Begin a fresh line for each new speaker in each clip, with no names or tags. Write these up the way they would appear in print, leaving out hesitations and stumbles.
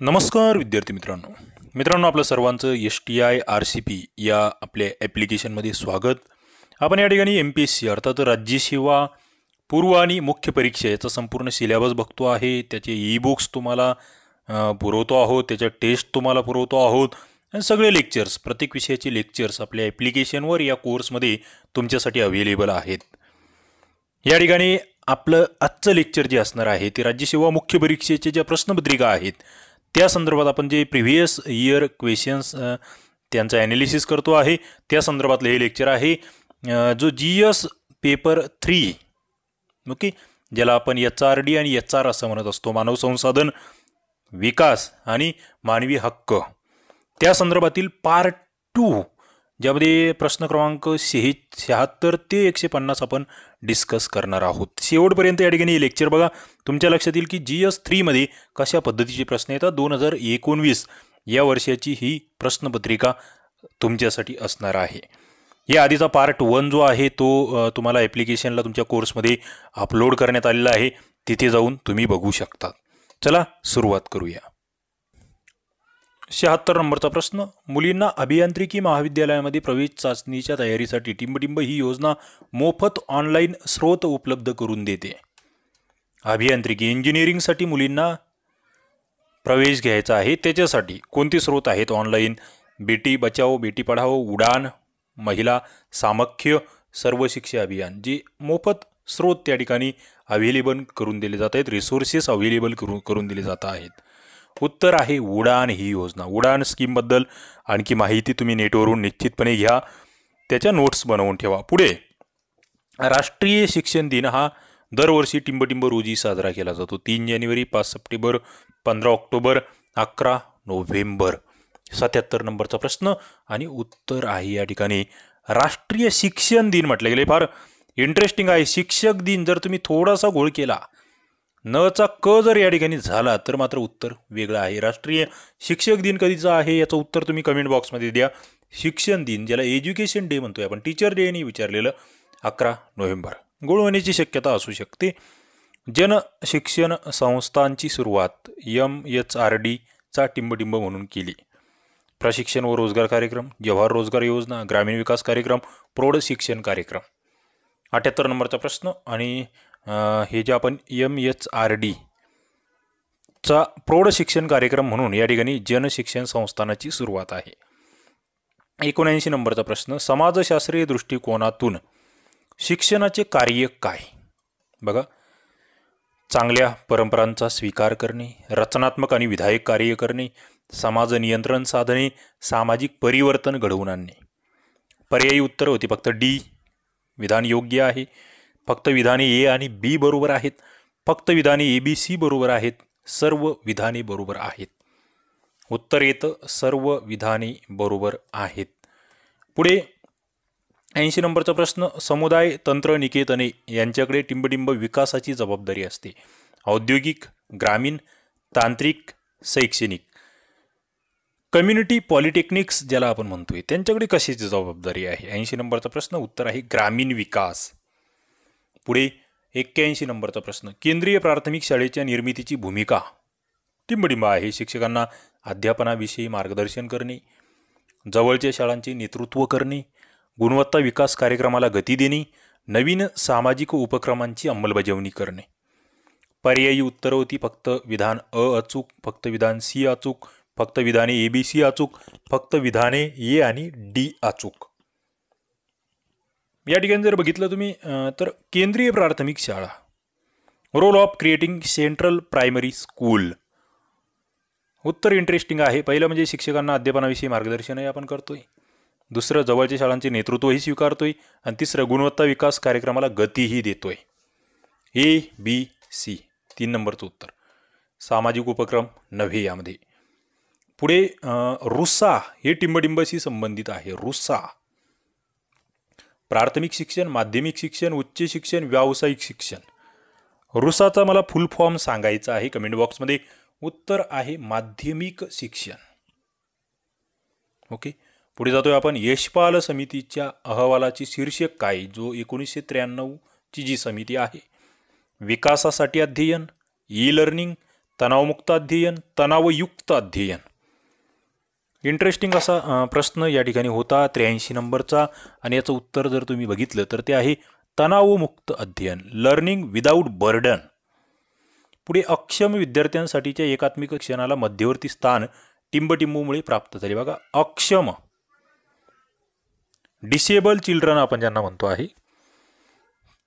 नमस्कार विद्यार्थी मित्रांनो आपलं सर्वांचं STI RCP या आपल्या ॲप्लिकेशनमध्ये स्वागत. आपण या ठिकाणी MPSC अर्थात राज्य सेवा पूर्व आणि मुख्य परीक्षा याचा संपूर्ण सिलेबस बघतो आहे. त्याचे ई-बुक्स तुम्हाला पुरवतो आहोत, त्याच्या टेस्ट तुम्हाला पुरवतो आहोत आणि सगळे लेक्चर्स प्रत्येक विषयाचे लेक्चर्स आपल्या ॲप्लिकेशनवर या कोर्समध्ये तुमच्यासाठी अवेलेबल आहेत. या ठिकाणी आपलं आजचं लेक्चर जे असणार आहे ते राज्य सेवा मुख्य परीक्षेचे ज्या प्रश्नपत्रिका आहेत त्या संदर्भात आपण जे प्रिव्हियस इयर क्वेश्चन्स त्यांचं ॲनालिसिस करतो आहे त्या संदर्भातलं हे लेक्चर आहे. जो GS पेपर 3 ओके, ज्याला आपण HRD आणि HR असं म्हणत असतो, मानव संसाधन विकास आणि मानवी हक्क, त्या संदर्भातील पार्ट 2 ज्यामध्ये प्रश्न क्रमांक 76 ते 150 आपण डिस्कस करणार आहोत. शेवटपर्यंत या ठिकाणी लेक्चर बघा. तुमच्या लक्षात येईल की GS 3 मध्ये कशा पद्धतीचे प्रश्न येतात. 2019 या वर्षाची ही प्रश्नपत्रिका तुमच्यासाठी असणार आहे. या आधीचा पार्ट 1 जो आहे तो तुम्हाला ॲप्लिकेशनला तुमच्या कोर्समध्ये अपलोड करण्यात आलेला आहे, तिथे जाऊन तुम्ही बघू शकता. चला सुरुवात करूया. 76 नंबरचा प्रश्न, मुलींना अभियांत्रिकी महाविद्यालयामध्ये प्रवेश चाचणीच्या तयारीसाठी टिंबटिंब ही योजना मोफत ऑनलाईन स्रोत उपलब्ध करून देते. अभियांत्रिकी इंजिनिअरिंगसाठी मुलींना प्रवेश घ्यायचा आहे, त्याच्यासाठी कोणते स्रोत आहेत ऑनलाईन? बेटी बचाओ बेटी पढाओ, उडान, महिला सामख्य, सर्व शिक्षा अभियान. जे मोफत स्रोत त्या ठिकाणी अवेलेबल करून दिले जात आहेत, रिसोर्सेस अवेलेबल करून दिले जात आहेत. उत्तर आहे उडान ही योजना. उडान स्कीमबद्दल आणखी माहिती तुम्ही नेटवरून निश्चितपणे घ्या, त्याच्या नोट्स बनवून ठेवा. पुढे राष्ट्रीय शिक्षण दिन हा दरवर्षी टिंबटिंब रोजी साजरा केला जातो. 3 जानेवारी, 5 सप्टेंबर, 15 ऑक्टोबर, 11 नोव्हेंबर. 77 नंबरचा प्रश्न आणि उत्तर आहे या ठिकाणी राष्ट्रीय शिक्षण दिन म्हटले गेले. फार इंटरेस्टिंग आहे. शिक्षक दिन जर तुम्ही थोडासा घोळ केला, नचा क जर या ठिकाणी झाला तर मात्र उत्तर वेगळं आहे. राष्ट्रीय शिक्षक दिन कधीचा आहे याचं उत्तर तुम्ही कमेंट बॉक्समध्ये द्या. शिक्षण दिन ज्याला एज्युकेशन डे म्हणतोय आपण, टीचर डे यांनी विचारलेलं 11 नोव्हेंबर. गोळ होण्याची शक्यता असू शकते. जनशिक्षण संस्थांची सुरुवात MHRD चा टिंबटिंब म्हणून केली. प्रशिक्षण व रोजगार कार्यक्रम, जवाहर रोजगार योजना, ग्रामीण विकास कार्यक्रम, प्रौढ शिक्षण कार्यक्रम. 78 नंबरचा प्रश्न आणि हे जे आपण MHRD चा प्रौढ शिक्षण कार्यक्रम म्हणून या ठिकाणी जनशिक्षण संस्थानाची सुरुवात आहे. 79 नंबरचा प्रश्न, समाजशास्त्रीय दृष्टिकोनातून शिक्षणाचे कार्य काय? बघा, चांगल्या परंपरांचा स्वीकार करणे, रचनात्मक आणि विधायक कार्य करणे, समाज नियंत्रण साधने, सामाजिक परिवर्तन घडवून आणणे. पर्यायी उत्तर होती फक्त D. विधान योग्य आहे. फक्त विधाने A आणि B बरोबर आहेत. फक्त विधाने ABC बरोबर आहेत. सर्व विधाने बरोबर आहेत. उत्तर येतं सर्व विधाने बरोबर आहेत. पुढे 80 नंबरचा प्रश्न, समुदाय तंत्र निकेतने यांच्याकडे टिंबटिंब विकासाची जबाबदारी असते. औद्योगिक, ग्रामीण, तांत्रिक, शैक्षणिक. कम्युनिटी पॉलिटेक्निक्स ज्याला आपण म्हणतोय त्यांच्याकडे कशाची जबाबदारी आहे? 80 नंबरचा प्रश्न उत्तर आहे ग्रामीण विकास. पुढे 81 नंबरचा प्रश्न, केंद्रीय प्राथमिक शाळेच्या निर्मितीची भूमिका टिंबटिंब आहे. शिक्षकांना अध्यापनाविषयी मार्गदर्शन करणे, जवळच्या शाळांचे नेतृत्व करणे, गुणवत्ता विकास कार्यक्रमाला गती देणे, नवीन सामाजिक उपक्रमांची अंमलबजावणी करणे. पर्यायी उत्तर होती फक्त विधान अ अचूक, फक्त विधान C अचूक, फक्त विधाने ABC अचूक, फक्त विधाने A आणि D अचूक. या ठिकाणी जर बघितलं तुम्ही तर केंद्रीय प्राथमिक शाळा, role of creating central primary school. उत्तर इंटरेस्टिंग आहे. पहिलं म्हणजे शिक्षकांना अध्यापनाविषयी मार्गदर्शनही आपण करतोय, दुसरं जवळच्या शाळांचे नेतृत्वही स्वीकारतोय आणि तिसरं गुणवत्ता विकास कार्यक्रमाला गतीही देतोय. ABC 3 नंबरचं उत्तर. सामाजिक उपक्रम नव्हे यामध्ये. पुढे रुसा हे टिंबटिंबशी संबंधित आहे. रुसा प्राथमिक शिक्षण, माध्यमिक शिक्षण, उच्च शिक्षण, व्यावसायिक शिक्षण. रुसाचा मला फुल फॉर्म सांगायचा आहे कमेंट बॉक्समध्ये. उत्तर आहे माध्यमिक शिक्षण. ओके, पुढे जातोय आपण. यशपाल समितीच्या अहवालाची शीर्षक काय? जो 1993 ची जी समिती आहे. विकासासाठी अध्ययन, ई लर्निंग, तणावमुक्त अध्ययन, तणावयुक्त अध्ययन. इंटरेस्टिंग असा प्रश्न या ठिकाणी होता 83 नंबरचा, आणि याचं उत्तर जर तुम्ही बघितलं तर ते आहे तणावमुक्त अध्ययन, लर्निंग विदाऊट बर्डन. पुढे अक्षम विद्यार्थ्यांसाठीच्या एकात्मिक क्षणाला मध्यवर्ती स्थान टिंबटिंबूमुळे प्राप्त झाले. बघा, अक्षम, डिसेबल चिल्ड्रन आपण ज्यांना म्हणतो आहे,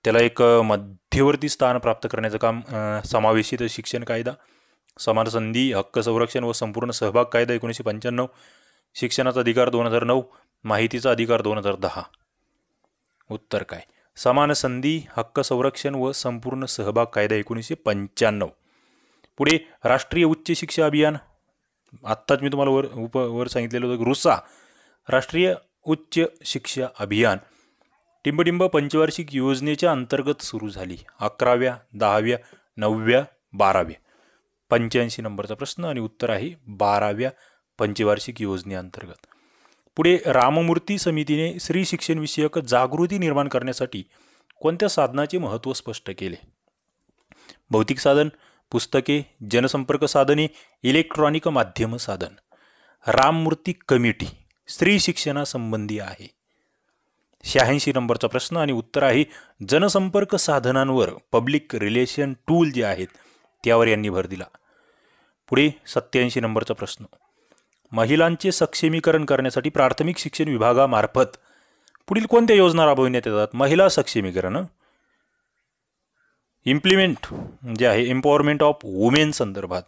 त्याला एक मध्यवर्ती स्थान प्राप्त करण्याचं काम समावेशित शिक्षण कायदा, समान संधी हक्क संरक्षण व संपूर्ण सहभाग कायदा 1995, शिक्षणाचा अधिकार 2009, माहितीचा अधिकार 2010. उत्तर काय? समान संधी हक्क संरक्षण व संपूर्ण सहभाग कायदा 1995. पुढे राष्ट्रीय उच्च शिक्षा अभियान, आत्ताच मी तुम्हाला वर सांगितलेलं होतं, रुसा राष्ट्रीय उच्च शिक्षा अभियान टिंबटिंब पंचवार्षिक योजनेच्या अंतर्गत सुरू झाली. 11व्या, 10व्या, 9व्या, 12व्या. 85 नंबरचा प्रश्न आणि उत्तर आहे 12व्या पंचवार्षिक योजनेअंतर्गत. पुढे राममूर्ती समितीने स्त्री शिक्षण विषयक जागृती निर्माण करण्यासाठी कोणत्या साधनाचे महत्त्व स्पष्ट केले? भौतिक साधन, पुस्तके, जनसंपर्क साधने, इलेक्ट्रॉनिक माध्यम साधन. राममूर्ती कमिटी स्त्री शिक्षणासंबंधी आहे. 86 नंबरचा प्रश्न आणि उत्तर आहे जनसंपर्क साधनांवर पब्लिक रिलेशन टूल जे आहेत त्यावर यांनी भर दिला. पुढे 87 नंबरचा प्रश्न, महिलांचे सक्षमीकरण करण्यासाठी प्राथमिक शिक्षण विभागामार्फत पुढील कोणत्या योजना राबविण्यात येतात? महिला सक्षमीकरण, इम्प्लिमेंट जे आहे एम्पॉवरमेंट ऑफ वुमेन संदर्भात.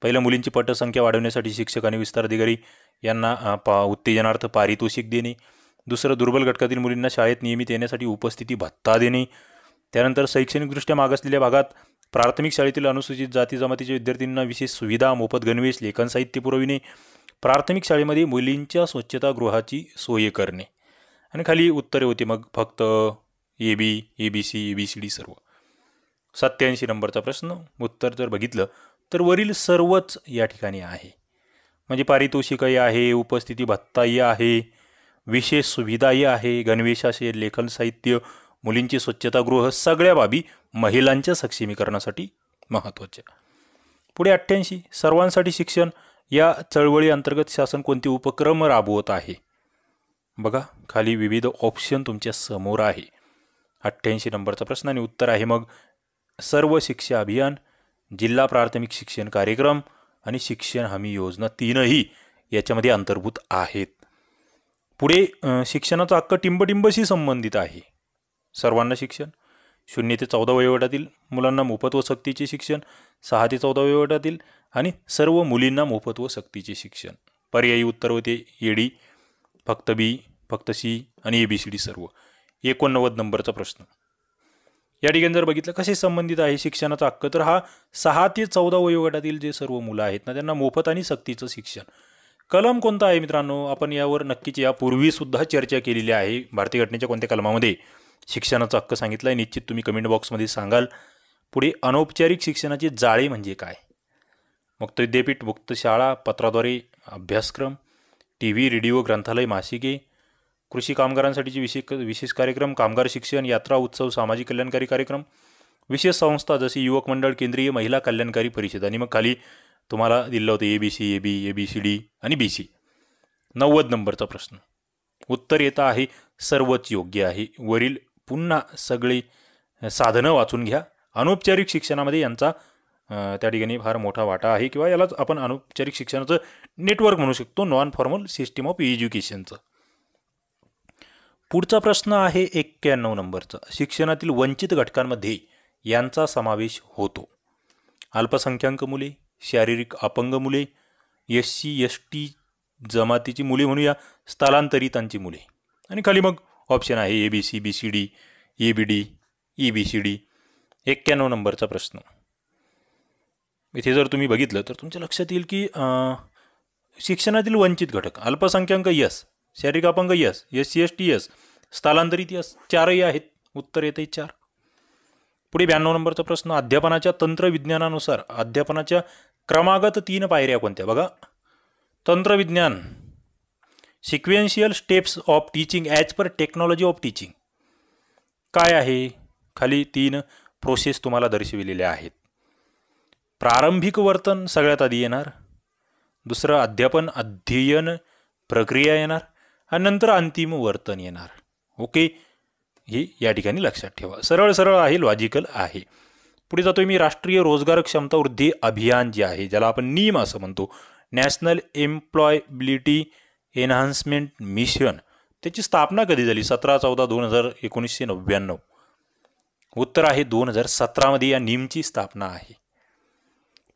पहिल्या मुलींची पटसंख्या वाढवण्यासाठी शिक्षक आणि विस्तार अधिकारी यांना उत्तेजनार्थ पारितोषिक देणे. दुसरं, दुर्बल घटकातील मुलींना शाळेत नियमित येण्यासाठी उपस्थिती भत्ता देणे. त्यानंतर शैक्षणिकदृष्ट्या मागासलेल्या भागात प्राथमिक शाळेतील अनुसूचित जाती जमातीच्या विद्यार्थ्यांना विशेष सुविधा, मोफत गणवेश, लेखन साहित्य पुरविणे. प्राथमिक शाळेमध्ये मुलींच्या स्वच्छतागृहाची सोय करणे. आणि खाली उत्तरे होती मग फक्त ABC, ABCD सर्व. 87 नंबरचा प्रश्न उत्तर जर बघितलं तर वरील सर्वच या ठिकाणी आहे. म्हणजे पारितोषिकही आहे, उपस्थिती भत्ताही आहे, विशेष सुविधाही आहे, गणवेश असेल, लेखन साहित्य, मुलींची स्वच्छतागृह, सगळ्या बाबी महिलांच्या सक्षमीकरणासाठी महत्त्वाच्या. पुढे 88 सर्वांसाठी शिक्षण या चळवळी अंतर्गत शासन कोणते उपक्रम राबवत आहे? बघा, खाली विविध ऑप्शन तुमच्या समोर आहे. 88 नंबरचा प्रश्न आणि उत्तर आहे मग सर्व शिक्षा अभियान, जिल्हा प्राथमिक शिक्षण कार्यक्रम आणि शिक्षण हमी योजना, तीनही याच्यामध्ये अंतर्भूत आहेत. पुढे शिक्षणाचा हक्क टिंबटिंबशी संबंधित आहे. सर्वांना शिक्षण, 0 ते 14 वयोगटातील मुलांना मोफत व सक्तीचे शिक्षण, 6 ते 14 वयोगटातील आणि सर्व मुलींना मोफत व सक्तीचे शिक्षण. पर्यायी उत्तर होते AD, फक्त B, फक्त C आणि ABCD सर्व. 89 नंबरचा प्रश्न या ठिकाणी जर बघितलं कसे संबंधित आहे शिक्षणाचा हक्क, तर हा 6 ते 14 वयोगटातील जे सर्व मुलं आहेत ना त्यांना मोफत आणि सक्तीचं शिक्षण. कलम कोणता आहे मित्रांनो? आपण यावर नक्कीच यापूर्वी सुद्धा चर्चा केलेली आहे. भारतीय घटनेच्या कोणत्या कलमामध्ये शिक्षणाचा हक्क सांगितला आहे निश्चित तुम्ही कमेंट बॉक्समध्ये सांगाल. पुढे अनौपचारिक शिक्षणाचे जाळे म्हणजे काय? मुक्त विद्यापीठ, मुक्त शाळा, पत्राद्वारे अभ्यासक्रम, TV, रेडिओ, ग्रंथालय, मासिके, कृषी कामगारांसाठीचे विशेष कार्यक्रम, कामगार शिक्षण, यात्रा, उत्सव, सामाजिक कल्याणकारी कार्यक्रम, विशेष संस्था जसे युवक मंडळ, केंद्रीय महिला कल्याणकारी परिषद. आणि मग खाली तुम्हाला दिलं होतं ABC, AB, ABCD आणि BC. 90 नंबरचा प्रश्न उत्तर येतं आहे सर्वच योग्य आहे. वरील पुन्हा सगळी साधनं वाचून घ्या. अनौपचारिक शिक्षणामध्ये यांचा त्या ठिकाणी फार मोठा वाटा आहे, किंवा यालाच आपण अनौपचारिक शिक्षणाचं नेटवर्क म्हणू शकतो, नॉन फॉर्मल सिस्टीम ऑफ एज्युकेशनचं. पुढचा प्रश्न आहे 91 नंबरचा. शिक्षणातील वंचित घटकांमध्ये यांचा समावेश होतो. अल्पसंख्याक मुले, शारीरिक अपंग मुले, SC ST जमातीची मुले म्हणूया, स्थलांतरितांची मुले. आणि खाली मग ऑप्शन आहे ABC, BCD, ABD, EBCD. 91 नंबरचा प्रश्न इथे जर तुम्ही बघितलं तर तुमच्या लक्षात येईल की शिक्षणातील वंचित घटक अल्पसंख्याक यस, शारीरिक अपंग यस, SC ST यस, स्थलांतरित यस, चारही आहेत. उत्तर येते 4. पुढे 92 नंबरचा प्रश्न अध्यापनाच्या तंत्रविज्ञानानुसार अध्यापनाच्या क्रमागत 3 पायऱ्या कोणत्या? बघा, तंत्रविज्ञान sequential steps of teaching as per technology of teaching काय आहे? खाली 3 प्रोसेस तुम्हाला दर्शविलेल्या आहेत. प्रारंभिक वर्तन सगळ्यात आधी येणार, दुसरं अध्यापन अध्ययन प्रक्रिया येणार आणि नंतर अंतिम वर्तन येणार. ओके, हे या ठिकाणी लक्षात ठेवा. सरळ सरळ आहे, लॉजिकल आहे. पुढे जातोय मी. राष्ट्रीय रोजगार क्षमता वृद्धी अभियान जे आहे, ज्याला आपण नीम असं म्हणतो, नॅशनल एम्प्लॉयबिलिटी एन्हान्समेंट मिशन, त्याची स्थापना कधी झाली? 17/14/1999. उत्तर आहे 2017 या नीमची स्थापना आहे.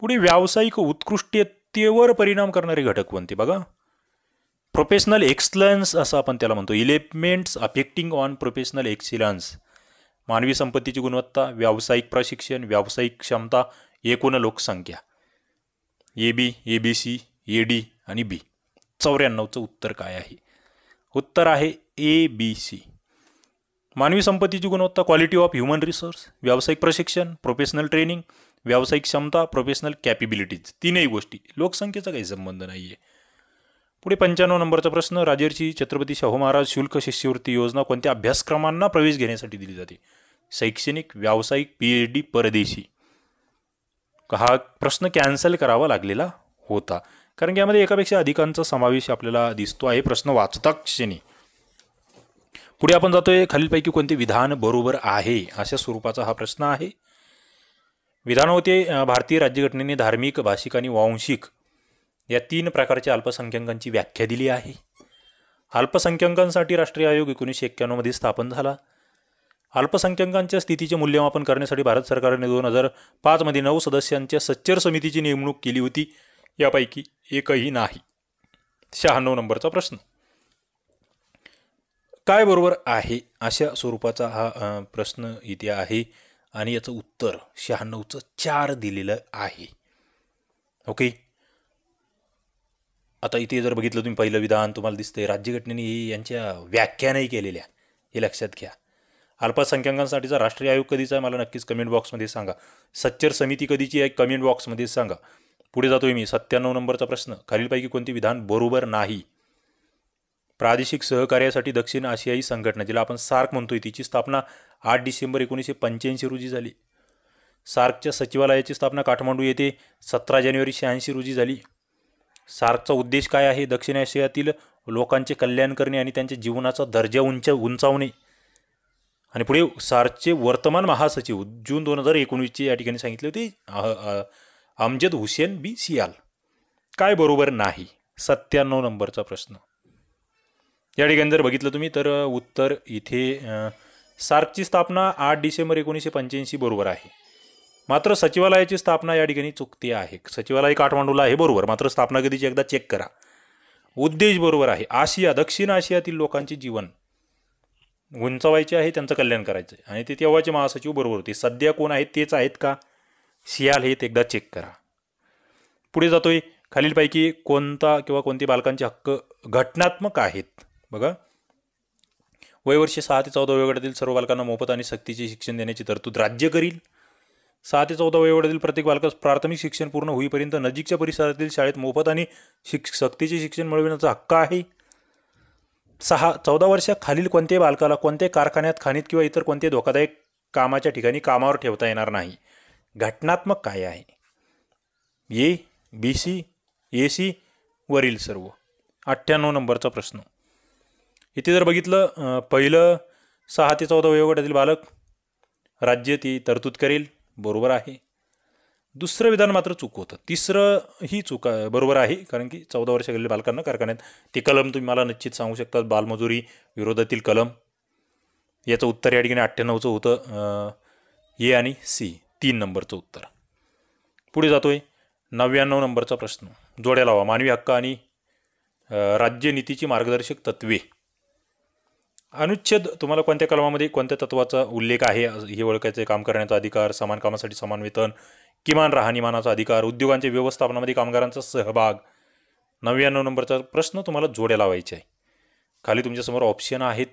पुढे व्यावसायिक उत्कृष्टतेवर परिणाम करणारे घटक कोणते? बघा, प्रोफेशनल एक्सलन्स असं आपण त्याला म्हणतो. Elements affecting on professional excellence. मानवी संपत्तीची गुणवत्ता, व्यावसायिक प्रशिक्षण, व्यावसायिक क्षमता, एकूण लोकसंख्या. AB, ABC, AD आणि B. 94चं उत्तर काय आहे? उत्तर आहे ABC. मानवी संपत्तीची गुणवत्ता, क्वालिटी ऑफ ह्युमन रिसोर्स, व्यावसायिक प्रशिक्षण, प्रोफेशनल ट्रेनिंग, व्यावसायिक क्षमता, प्रोफेशनल कॅपेबिलिटीज. तीनही गोष्टी. लोकसंख्येचा काही संबंध नाही आहे. पुढे 95 नंबरचा प्रश्न. राजर्षी छत्रपती शाहू महाराज शुल्क शिष्यवृत्ती योजना कोणत्या अभ्यासक्रमांना प्रवेश घेण्यासाठी दिली जाते? शैक्षणिक, व्यावसायिक, PhD, परदेशी. हा प्रश्न कॅन्सल करावा लागलेला होता, कारण की यामध्ये एकापेक्षा अधिकांचा समावेश आपल्याला दिसतो आहे प्रश्न वाचता क्षणी. पुढे आपण जातोय. खालीलपैकी कोणते विधान बरोबर आहे? अशा स्वरूपाचा हा प्रश्न आहे. विधान होते, भारतीय राज्यघटनेने धार्मिक, भाषिक आणि वांशिक या 3 प्रकारच्या अल्पसंख्याकांची व्याख्या दिली आहे. अल्पसंख्याकांसाठी राष्ट्रीय आयोग 1991 मध्ये स्थापन झाला. अल्पसंख्याकांच्या स्थितीचे मूल्यमापन करण्यासाठी भारत सरकारने 2005 मध्ये 9 सदस्यांच्या सच्चर समितीची नेमणूक केली होती. यापैकी एकही नाही. 96 नंबरचा प्रश्न. काय बरोबर आहे? अशा स्वरूपाचा हा प्रश्न इथे आहे आणि याचं उत्तर 96चं 4 दिलेलं आहे. ओके, आता इथे जर बघितलं तुम्ही, पहिलं विधान तुम्हाला दिसतंय, राज्यघटनेने यांच्या व्याख्या नाही केलेल्या, हे लक्षात घ्या. अल्पसंख्याकांसाठीचा राष्ट्रीय आयोग कधीचा आहे मला नक्कीच कमेंट बॉक्समध्ये सांगा. सच्चर समिती कधीची आहे कमेंट बॉक्समध्ये सांगा. पुढे जातोय मी. 97 नंबरचा प्रश्न. खालीलपैकी कोणते विधान बरोबर नाही? प्रादेशिक सहकार्यासाठी दक्षिण आशियाई संघटना, जिला आपण सार्क म्हणतोय, तिची स्थापना 8 डिसेंबर 1985 रोजी झाली. सार्कच्या सचिवालयाची स्थापना काठमांडू येथे 17 जानेवारी 86 रोजी झाली. सार्कचा उद्देश काय आहे? दक्षिण आशियातील लोकांचे कल्याण करणे आणि त्यांच्या जीवनाचा दर्जा उंचावणे. आणि पुढे सार्कचे वर्तमान महासचिव जून 2019 या ठिकाणी सांगितले होते अमजद हुसेन बी सियाल. काय बरोबर नाही? 97 नंबरचा प्रश्न. या ठिकाणी जर बघितलं तुम्ही तर उत्तर इथे सार्कची स्थापना 8 डिसेंबर 1985 बरोबर आहे. मात्र सचिवालयाची स्थापना या ठिकाणी चुकती आहे. सचिवालय काठमांडूला आहे बरोबर, मात्र स्थापना कधीची एकदा चेक करा. उद्देश बरोबर आहे. आशिया, दक्षिण आशियातील लोकांचे जीवन उंचावायचे आहे, त्यांचं कल्याण करायचं आहे. आणि ते तेव्हाचे महासचिव बरोबर होते. सध्या कोण आहेत तेच आहेत का? सियाल हे एकदा चेक करा. पुढे जातोय. खालीलपैकी कोणता किंवा कोणते बालकांचे हक्क घटनात्मक आहेत? बघा, वयवर्षे 6 ते 14 वयोगटातील सर्व बालकांना मोफत आणि सक्तीचे शिक्षण देण्याची तरतूद राज्य करील. 6 ते 14 वयोगटातील प्रत्येक बालकास प्राथमिक शिक्षण पूर्ण होईपर्यंत नजीकच्या परिसरातील शाळेत मोफत आणि सक्तीचे शिक्षण मिळविण्याचा हक्क आहे. 14 वर्षाखालील कोणत्याही बालकाला कोणत्याही कारखान्यात, खाणीत किंवा इतर कोणत्याही धोकादायक कामाच्या ठिकाणी कामावर ठेवता येणार नाही. घटनात्मक काय आहे? ए, BC, AC, वरील सर्व. 98 नंबरचा प्रश्न. इथे जर बघितलं, पहिलं 6 ते 14 वयोगटातील बालक राज्य ती तरतूद करेल, बरोबर आहे. दुसरं विधान मात्र चूक होतं. तिसरं ही चूक बरोबर आहे, कारण की 14 वर्षाखालील बालकांना कारखान्यात, ते कलम तुम्ही मला निश्चित सांगू शकता, बालमजुरी विरोधातील कलम. याचं उत्तर या ठिकाणी 98चं होतं. ए आणि C, 3 नंबरचं उत्तर. पुढे जातोय. 99 नंबरचा प्रश्न. जोड्या लावा. मानवी हक्क आणि राज्यनीतीची मार्गदर्शक तत्वे. अनुच्छेद तुम्हाला कोणत्या कलमामध्ये कोणत्या तत्वाचा उल्लेख आहे हे ओळखायचे. काम करण्याचा अधिकार, समान कामासाठी समान वेतन, किमान राहणीमानाचा अधिकार, उद्योगांच्या व्यवस्थापनामध्ये कामगारांचा सहभाग. 99 नंबरचा प्रश्न तुम्हाला जोड्या लावायचे आहे. खाली तुमच्यासमोर ऑप्शन आहेत.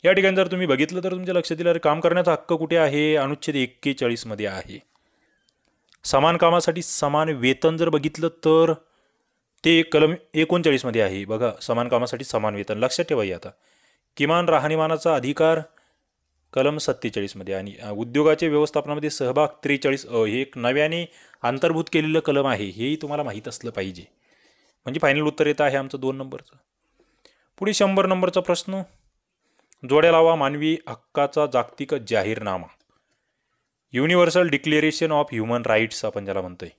या ठिकाणी जर तुम्ही बघितलं तर तुमच्या लक्षात येईल, काम करण्याचा हक्क कुठे आहे? अनुच्छेद 41 मध्ये आहे. समान कामासाठी समान वेतन जर बघितलं तर ते कलम 39 मध्ये आहे. बघा, समान कामासाठी समान वेतन लक्षात ठेवायचे. आता किमान राहणीमानाचा अधिकार कलम 47 मध्ये आणि उद्योगाच्या व्यवस्थापनामध्ये सहभाग 43 हे एक नव्याने अंतर्भूत केलेलं कलम आहे, हेही तुम्हाला माहीत असलं पाहिजे. म्हणजे फायनल उत्तर येतं आहे आमचं 2 नंबरचं. पुढे 100 नंबरचा प्रश्न, जोड्या लावा मानवी हक्काचा जागतिक जाहीरनामा, universal declaration of human rights आपण ज्याला म्हणतोय.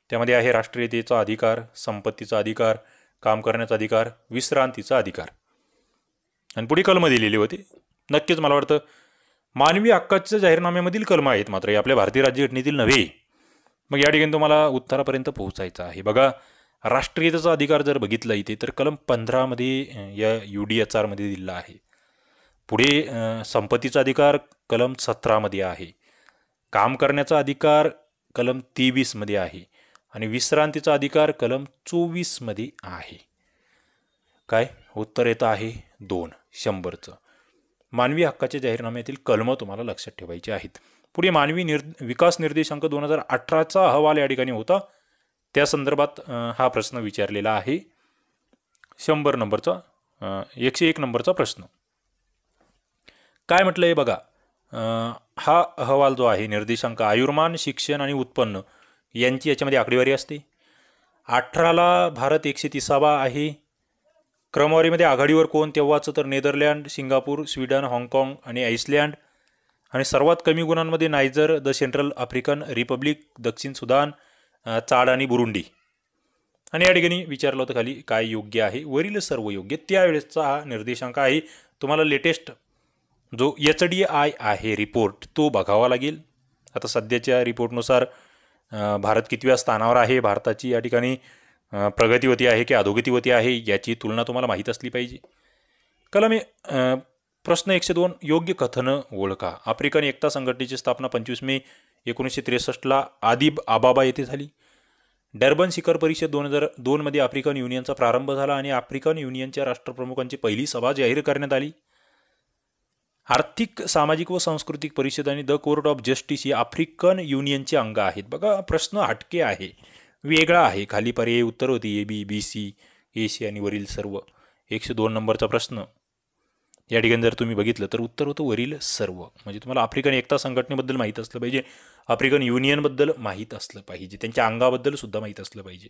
त्यामध्ये आहे राष्ट्रीयतेचा अधिकार, संपत्तीचा अधिकार, काम करण्याचा अधिकार, विश्रांतीचा अधिकार. आणि पुढे कलम दिलेली होती. नक्कीच मला वाटतं मानवी हक्काच्या जाहीरनाम्यामधील कलम आहेत, मात्र हे आपल्या भारतीय राज्यघटनेतील नव्हे. मग या ठिकाणी तुम्हाला उत्तरापर्यंत पोहोचायचं आहे. बघा, राष्ट्रीयतेचा अधिकार जर बघितला इथे तर कलम 15 मध्ये या UDHR मध्ये दिलेला आहे. पुढे संपत्तीचा अधिकार कलम 17 मध्ये आहे, काम करण्याचा अधिकार कलम 23 मध्ये आहे आणि विश्रांतीचा अधिकार कलम 24 मध्ये आहे. काय उत्तर येतं आहे 2 100चं. मानवी हक्काच्या जाहीरनाम्यातील कलम तुम्हाला लक्षात ठेवायचे आहेत. पुढे मानवी विकास निर्देशांक 2018चा अहवाल या ठिकाणी होता, त्या संदर्भात हा प्रश्न विचारलेला आहे. 100 नंबरचा 101 नंबरचा प्रश्न. काय म्हटलं आहे बघा, हा अहवाल जो आहे निर्देशांक आयुर्मान, शिक्षण आणि उत्पन्न यांची याच्यामध्ये आकडेवारी असते. 18ला भारत 130वा आहे. क्रमवारीमध्ये आघाडीवर कोण तेव्हाचं तर नेदरलँड, सिंगापूर, स्वीडन, हाँगकाँग आणि आईसलँड. आणि सर्वात कमी गुणांमध्ये Niger, the central African Republic, दक्षिण सुदान, चाड आणि बुरुंडी. आणि या ठिकाणी विचारलं होतं खाली काय योग्य आहे, वरील सर्व योग्य. त्यावेळेसचा हा निर्देशांक आहे. तुम्हाला लेटेस्ट जो HDI आहे रिपोर्ट तो बघावा लागेल. आता सध्याच्या रिपोर्टनुसार भारत कितव्या स्थानावर आहे, भारताची या ठिकाणी प्रगतीवती आहे की अधोगतीवती आहे याची तुलना तुम्हाला माहीत असली पाहिजे. कलम प्रश्न 102, योग्य कथन ओळखा. आफ्रिकन एकता संघटनेची स्थापना 25 मे 1963ला आदिब आबाबा येथे झाली. डर्बन शिखर परिषद 2002 मध्ये आफ्रिकन युनियनचा प्रारंभ झाला आणि आफ्रिकन युनियनच्या राष्ट्रप्रमुखांची पहिली सभा जाहीर करण्यात आली. आर्थिक, सामाजिक व सांस्कृतिक परिषद आणि the court of justice he African युनियनचे अंग आहेत. बघा, प्रश्न हटके आहे, वेगळा आहे. खाली पर्यायी उत्तर होती AB, BC, AC आणि वरील सर्व. 102 नंबरचा प्रश्न या ठिकाणी जर तुम्ही बघितलं तर उत्तर होतं वरील सर्व. म्हणजे तुम्हाला आफ्रिकन एकता संघटनेबद्दल माहीत असलं पाहिजे, आफ्रिकन युनियनबद्दल माहीत असलं पाहिजे, त्यांच्या अंगाबद्दल सुद्धा माहीत असलं पाहिजे.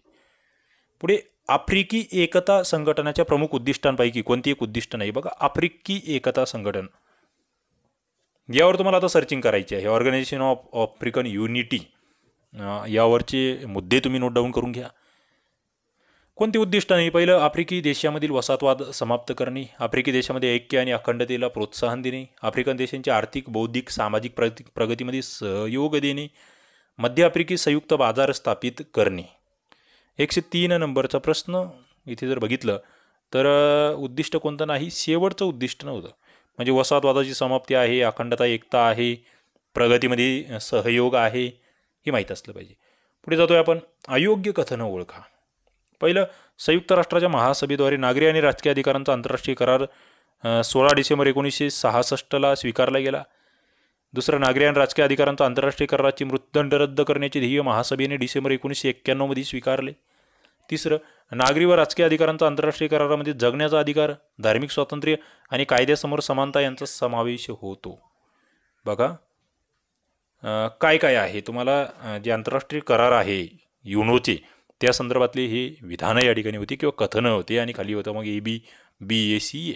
पुढे आफ्रिकी एकता संघटनाच्या प्रमुख उद्दिष्टांपैकी कोणती एक उद्दिष्ट नाही. बघा, आफ्रिकी एकता संघटन यावर तुम्हाला आता सर्चिंग करायची आहे. ऑर्गनायझेशन ऑफ आफ्रिकन युनिटी यावरचे मुद्दे तुम्ही नोट डाऊन करून घ्या. कोणते उद्दिष्ट नाही. पहिलं, आफ्रिकी देशामधील वसाहतवाद समाप्त करणे, आफ्रिकी देशामध्ये ऐक्य आणि अखंडतेला प्रोत्साहन देणे, आफ्रिकन देशांच्या आर्थिक, बौद्धिक, सामाजिक प्रगतीमध्ये सहयोग देणे, मध्य आफ्रिकी संयुक्त बाजार स्थापित करणे. 103 नंबरचा प्रश्न इथे जर बघितलं तर उद्दिष्ट कोणतं नाही, शेवटचं उद्दिष्ट नव्हतं. म्हणजे वसाहतवादाची समाप्ती आहे, अखंडता, एकता आहे, प्रगतीमध्ये सहयोग आहे, हे माहीत असलं पाहिजे. पुढे जातोय आपण, अयोग्य कथन ओळखा. पहिलं, संयुक्त राष्ट्राच्या महासभेद्वारे नागरी आणि राजकीय अधिकारांचा आंतरराष्ट्रीय करार 16 डिसेंबर 1966ला स्वीकारला गेला. दुसरं, नागरी आणि राजकीय अधिकारांचा आंतरराष्ट्रीय कराराची मृत्यूदंड रद्द करण्याचे ध्येय महासभेने डिसेंबर 1991 मध्ये स्वीकारले. तिसरं, नागरी व राजकीय अधिकारांचा आंतरराष्ट्रीय करारामध्ये जगण्याचा अधिकार, धार्मिक स्वातंत्र्य आणि कायद्यासमोर समानता यांचा समावेश होतो. बघा, काय काय आहे तुम्हाला जे आंतरराष्ट्रीय करार आहे युनोचे त्या संदर्भातले हे विधानं या ठिकाणी होती किंवा कथनं होते आणि खाली होतं मग AB, BACA.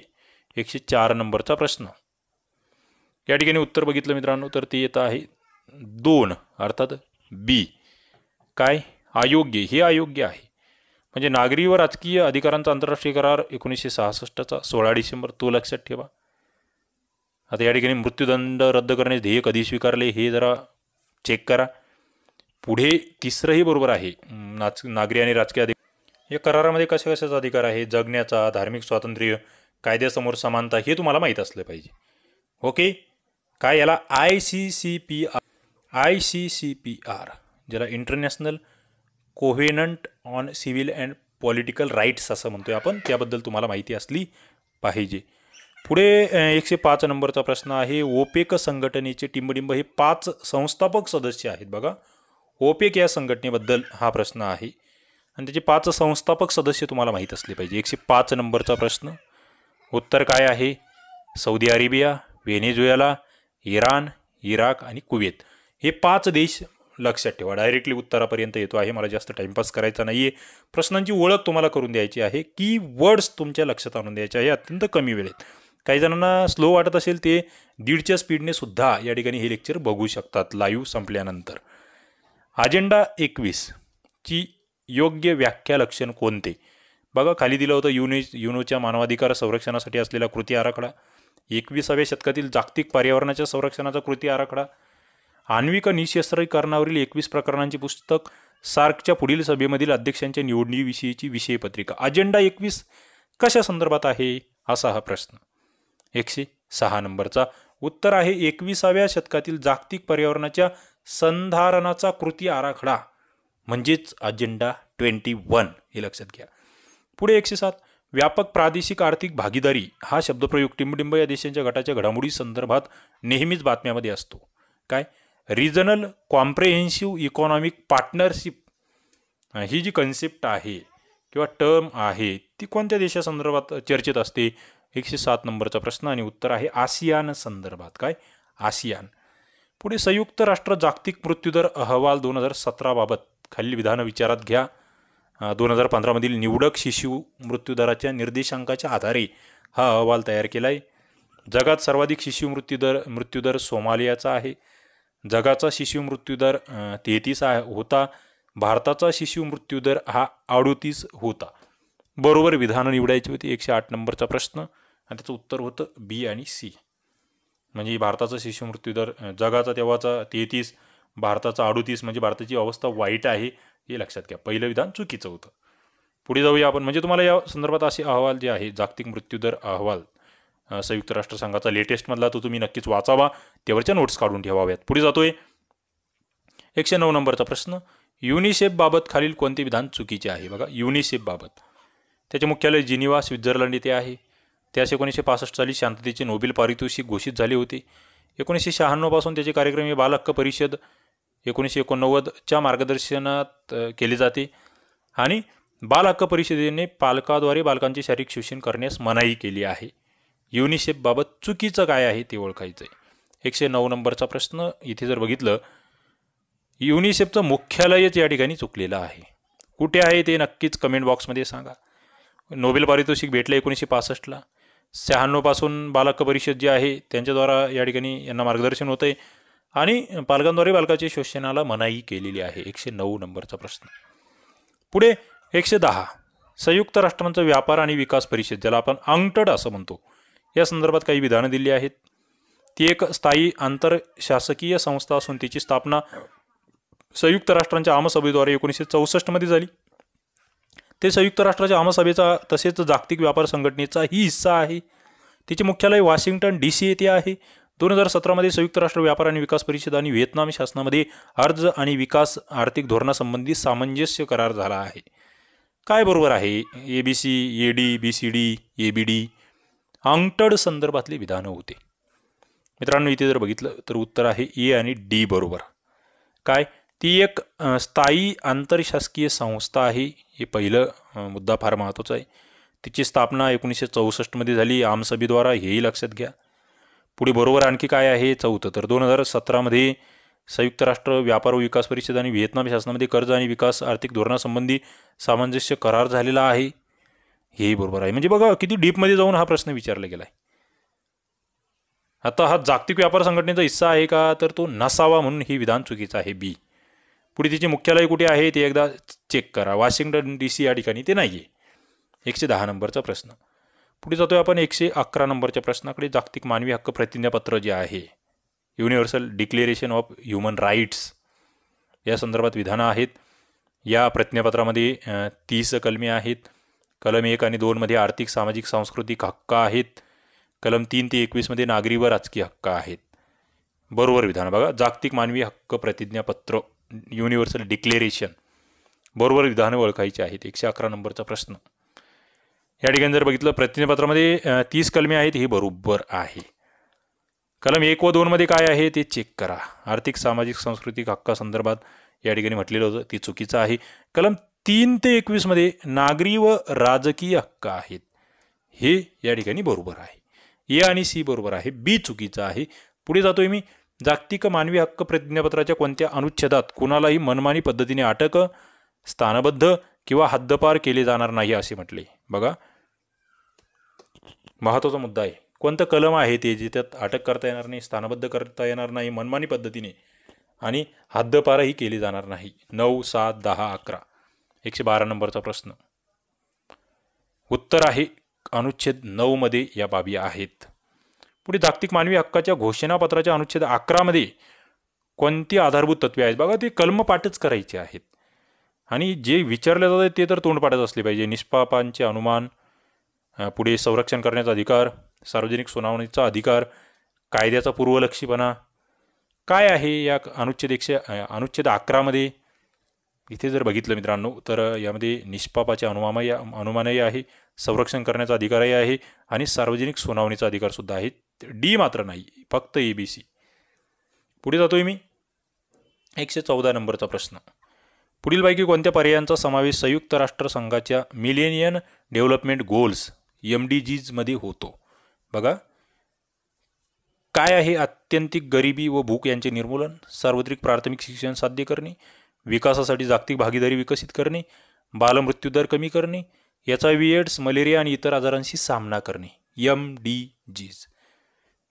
104 नंबरचा प्रश्न या ठिकाणी उत्तर बघितलं मित्रांनो तर ते येतं आहे 2 अर्थात B. काय अयोग्य, हे अयोग्य आहे. म्हणजे नागरी व राजकीय अधिकारांचा आंतरराष्ट्रीय करार 1966चा 16 डिसेंबर तो लक्षात ठेवा. आता या ठिकाणी मृत्यूदंड रद्द करण्याचे ध्येय कधी स्वीकारले हे जरा चेक करा. पुढे तिसरंही बरोबर आहे. नागरी आणि राजकीय अधिकार या करारामध्ये कशा कशाचा अधिकार आहे, जगण्याचा, धार्मिक स्वातंत्र्य, कायद्यासमोर समानता, हे तुम्हाला माहीत असलं पाहिजे. ओके. काय याला ICCPR ज्याला international covenant on civil and political rights असं म्हणतोय आपण, त्याबद्दल तुम्हाला माहिती असली पाहिजे. पुढे 105 नंबरचा प्रश्न आहे, ओपेक संघटनेचे टिंबडिंब हे 5 संस्थापक सदस्य आहेत. बघा, ओपेक या संघटनेबद्दल हा प्रश्न आहे आणि त्याचे 5 संस्थापक सदस्य तुम्हाला माहीत असले पाहिजे. 105 नंबरचा प्रश्न उत्तर काय आहे, Saudi Arabia, Venezuela, Iran, Iraq आणि कुवेत. हे 5 देश लक्षात ठेवा. डायरेक्टली उत्तरापर्यंत येतो आहे, मला जास्त टाइमपास करायचा नाही आहे. प्रश्नांची ओळख तुम्हाला करून द्यायची आहे, की वर्ड्स तुमच्या लक्षात आणून द्यायचे आहे अत्यंत कमी वेळेत. काही जणांना स्लो वाटत असेल ते 1.5च्या स्पीडने सुद्धा या ठिकाणी हे लेक्चर बघू शकतात लाईव्ह संपल्यानंतर. अजेंडा 21 ची योग्य व्याख्या लक्षण कोणते? बघा खाली दिलं होतं युनोच्या मानवाधिकार संरक्षणासाठी असलेला कृती आराखडा, 21व्या शतकातील जागतिक पर्यावरणाच्या संरक्षणाचा कृती आराखडा, आण्विक निःशस्त्रीकरणावरील 21 प्रकरणांचे पुस्तक, सार्कच्या पुढील सभेमधील अध्यक्षांच्या निवडणीविषयीची विषयपत्रिका. अजेंडा 21 कशा संदर्भात आहे असा हा प्रश्न. 106 नंबरचा उत्तर आहे 21व्या शतकातील जागतिक पर्यावरणाच्या संधारणाचा कृती आराखडा म्हणजेच अजेंडा 21 हे लक्षात घ्या. पुढे 107 व्यापक प्रादेशिक आर्थिक भागीदारी हा शब्दप्रयोग टिंबटिंब या देशांच्या गटाच्या घडामोडी संदर्भात नेहमीच बातम्यामध्ये असतो. काय? रिजनल कॉम्प्रेहेन्सिव्ह इकॉनॉमिक पार्टनरशिप ही जी कन्सेप्ट आहे किंवा टर्म आहे ती कोणत्या देशासंदर्भात चर्चेत असते? 107 नंबरचा प्रश्न आणि उत्तर आहे आसियान संदर्भात. काय? आसियान. पुढे संयुक्त राष्ट्र जागतिक मृत्यूदर अहवाल 2017 बाबत खालील विधानं विचारात घ्या. 2015 मधील निवडक शिशु मृत्यूदराच्या निर्देशांकाच्या आधारे हा अहवाल तयार केला आहे. जगात सर्वाधिक शिशु मृत्यूदर सोमालियाचा आहे. जगाचा शिशु मृत्यूदर 33 होता. भारताचा शिशु मृत्यूदर हा 38 होता. बरोबर विधानं निवडायची होती. 108 नंबरचा प्रश्न आणि त्याचं उत्तर होतं बी आणि सी. म्हणजे भारताचा शिशु मृत्यूदर जगाचा तेव्हाचा 33, भारताचा 38 म्हणजे भारताची अवस्था वाईट आहे हे लक्षात घ्या. पहिलं विधान चुकीचं होतं. पुढे जाऊया आपण. म्हणजे तुम्हाला या संदर्भात असे अहवाल जे आहे जागतिक मृत्यूदर अहवाल संयुक्त राष्ट्रसंघाचा लेटेस्टमधला तो तुम्ही नक्कीच वाचावा, त्यावरच्या नोट्स काढून ठेवाव्यात. पुढे जातोय 109 नंबरचा प्रश्न. युनिसेफ बाबत खालील कोणते विधान चुकीचे आहे? बघा युनिसेफ बाबत त्याचे मुख्यालय जिनिव्हा स्वित्झर्लंड येथे आहे. त्यास 1965 साली शांततेचे नोबेल पारितोषिक घोषित झाले होते. 1996 पासून त्याचे कार्यक्रम हे बाल हक्क परिषद 1989च्या मार्गदर्शनात केले जाते आणि बाल हक्क परिषदेने पालकाद्वारे बालकांचे शारीरिक शोषण करण्यास मनाई केली आहे. युनिसेफ बाबत चुकीचं काय आहे ते ओळखायचं आहे. 109 नंबरचा प्रश्न. इथे जर बघितलं युनिसेफचं मुख्यालयच या ठिकाणी चुकलेलं आहे. कुठे आहे ते नक्कीच कमेंट बॉक्समध्ये सांगा. नोबेल पारितोषिक भेटलं 1965ला. 96 पासून बाल हक्क परिषद जी आहे त्यांच्याद्वारा या ठिकाणी यांना मार्गदर्शन होतं आहे आणि पालकांद्वारे बालकाच्या शोषणाला मनाई केलेली आहे. 109 नंबरचा प्रश्न. पुढे 110 संयुक्त राष्ट्रांचा व्यापार आणि विकास परिषद ज्याला आपण अंगटड असं म्हणतो या संदर्भात काही विधानं दिली आहेत. ती एक स्थायी आंतरशासकीय संस्था असून तिची स्थापना संयुक्त राष्ट्रांच्या आमसभेद्वारे 1964 मध्ये झाली. ते संयुक्त राष्ट्राच्या आमसभेचा तसेच जागतिक व्यापार संघटनेचाही हिस्सा आहे. तिचे मुख्यालय वॉशिंग्टन DC येथे आहे. 2017 मध्ये संयुक्त राष्ट्र व्यापार आणि विकास परिषद आणि व्हिएतनाम शासनामध्ये अर्ज आणि विकास आर्थिक धोरणासंबंधी सामंजस्य करार झाला आहे. काय बरोबर आहे? ABC, AD, BCD, ABD अंगटड संदर्भातले विधानं होते. मित्रांनो इथे जर बघितलं तर उत्तर आहे ए आणि डी बरोबर. काय? ती एक स्थायी आंतरशासकीय संस्था आहे. हे पहिलं मुद्दा फार महत्त्वाचा आहे. तिची स्थापना 1964 मध्ये झाली आमसभेद्वारा, हेही लक्षात घ्या. पुढे बरोबर आणखी काय आहे? चौथं तर 2017 मध्ये संयुक्त राष्ट्र व्यापार व विकास परिषद आणि व्हिएतनाम शासनामध्ये कर्ज आणि विकास आर्थिक धोरणासंबंधी सामंजस्य करार झालेला आहे. हेही बरोबर आहे. म्हणजे बघा किती डीपमध्ये जाऊन हा प्रश्न विचारला गेला आहे. आता हा जागतिक व्यापार संघटनेचा हिस्सा आहे का? तर तो नसावा, म्हणून हे विधान चुकीचं आहे बी. पुढे तिचे मुख्यालय कुठे आहे ते एकदा चेक करा. वॉशिंग्टन DC या ठिकाणी ते नाही आहे. 110 नंबरचा प्रश्न. पुढे जातोय आपण 111 नंबरच्या प्रश्नाकडे. जागतिक मानवी हक्क प्रतिज्ञापत्र जे आहे universal declaration of human rights या संदर्भात विधानं आहेत. या प्रतिज्ञापत्रामध्ये 30 कलमे आहेत. कलम 1 आणि 2 मध्ये आर्थिक सामाजिक सांस्कृतिक हक्क आहेत. कलम 3 ते 21 मध्ये नागरी व राजकीय हक्क आहेत. बरोबर विधान बघा. जागतिक मानवी हक्क प्रतिज्ञापत्र युनिव्हर्सल डिक्लेरेशन बरोबर विधानं ओळखायची आहेत. 111 नंबरचा प्रश्न. या ठिकाणी जर बघितलं प्रतिज्ञापत्रामध्ये 30 कलमे आहेत, हे बरोबर आहे. कलम 1 व 2 मध्ये काय आहे ते चेक करा. आर्थिक सामाजिक सांस्कृतिक हक्कासंदर्भात या ठिकाणी म्हटलेलं होतं ते चुकीचं आहे. कलम 3 ते 21 मध्ये नागरी व राजकीय हक्क आहेत, हे या ठिकाणी बरोबर आहे. ए आणि सी बरोबर आहे, बी चुकीचं आहे. पुढे जातोय मी. जागतिक मानवी हक्क प्रतिज्ञापत्राच्या कोणत्या अनुच्छेदात कुणालाही मनमानी पद्धतीने अटक, स्थानबद्ध किंवा हद्दपार केले जाणार नाही असे म्हटले? बघा, महत्त्वाचा मुद्दा आहे. कोणतं कलम आहे ते जिथं अटक करता येणार नाही, स्थानबद्ध करता येणार नाही मनमानी पद्धतीने, आणि हद्दपारही केली जाणार नाही? 9, 7, 10, 11. 112 नंबरचा प्रश्न. उत्तर आहे अनुच्छेद 9 मध्ये या बाबी आहेत. पुढे जागतिक मानवी हक्काच्या घोषणापत्राच्या अनुच्छेद 11 मध्ये कोणती आधारभूत तत्वे आहेत? बघा, ते कलमपाठच करायचे आहेत आणि जे विचारले जाते ते तर तोंडपाठच असले पाहिजे. निष्पापांचे अनुमान, पुढे संरक्षण करण्याचा अधिकार, सार्वजनिक सुनावणीचा अधिकार, कायद्याचा पूर्वलक्षीपणा काय आहे या अनुच्छेद 11 मध्ये? इथे जर बघितलं मित्रांनो तर यामध्ये निष्पापाचे अनुमानही आहे, संरक्षण करण्याचा अधिकारही आहे आणि सार्वजनिक सुनावणीचा अधिकार सुद्धा आहे. डी मात्र नाही, फक्त ABC. पुढे जातोय मी. 114 नंबरचा प्रश्न. पुढीलपैकी कोणत्या पर्यायांचा समावेश संयुक्त राष्ट्र संघाच्या मिलेनियम डेव्हलपमेंट गोल्स MDGs मध्ये होतो? बघा, काय आहे? आत्यंतिक गरिबी व भूक यांचे निर्मूलन, सार्वत्रिक प्राथमिक शिक्षण साध्य करणे, विकासासाठी जागतिक भागीदारी विकसित करणे, बालमृत्यूदर कमी करणे, HIV एड्स, मलेरिया आणि इतर आजारांशी सामना करणे. MDGs,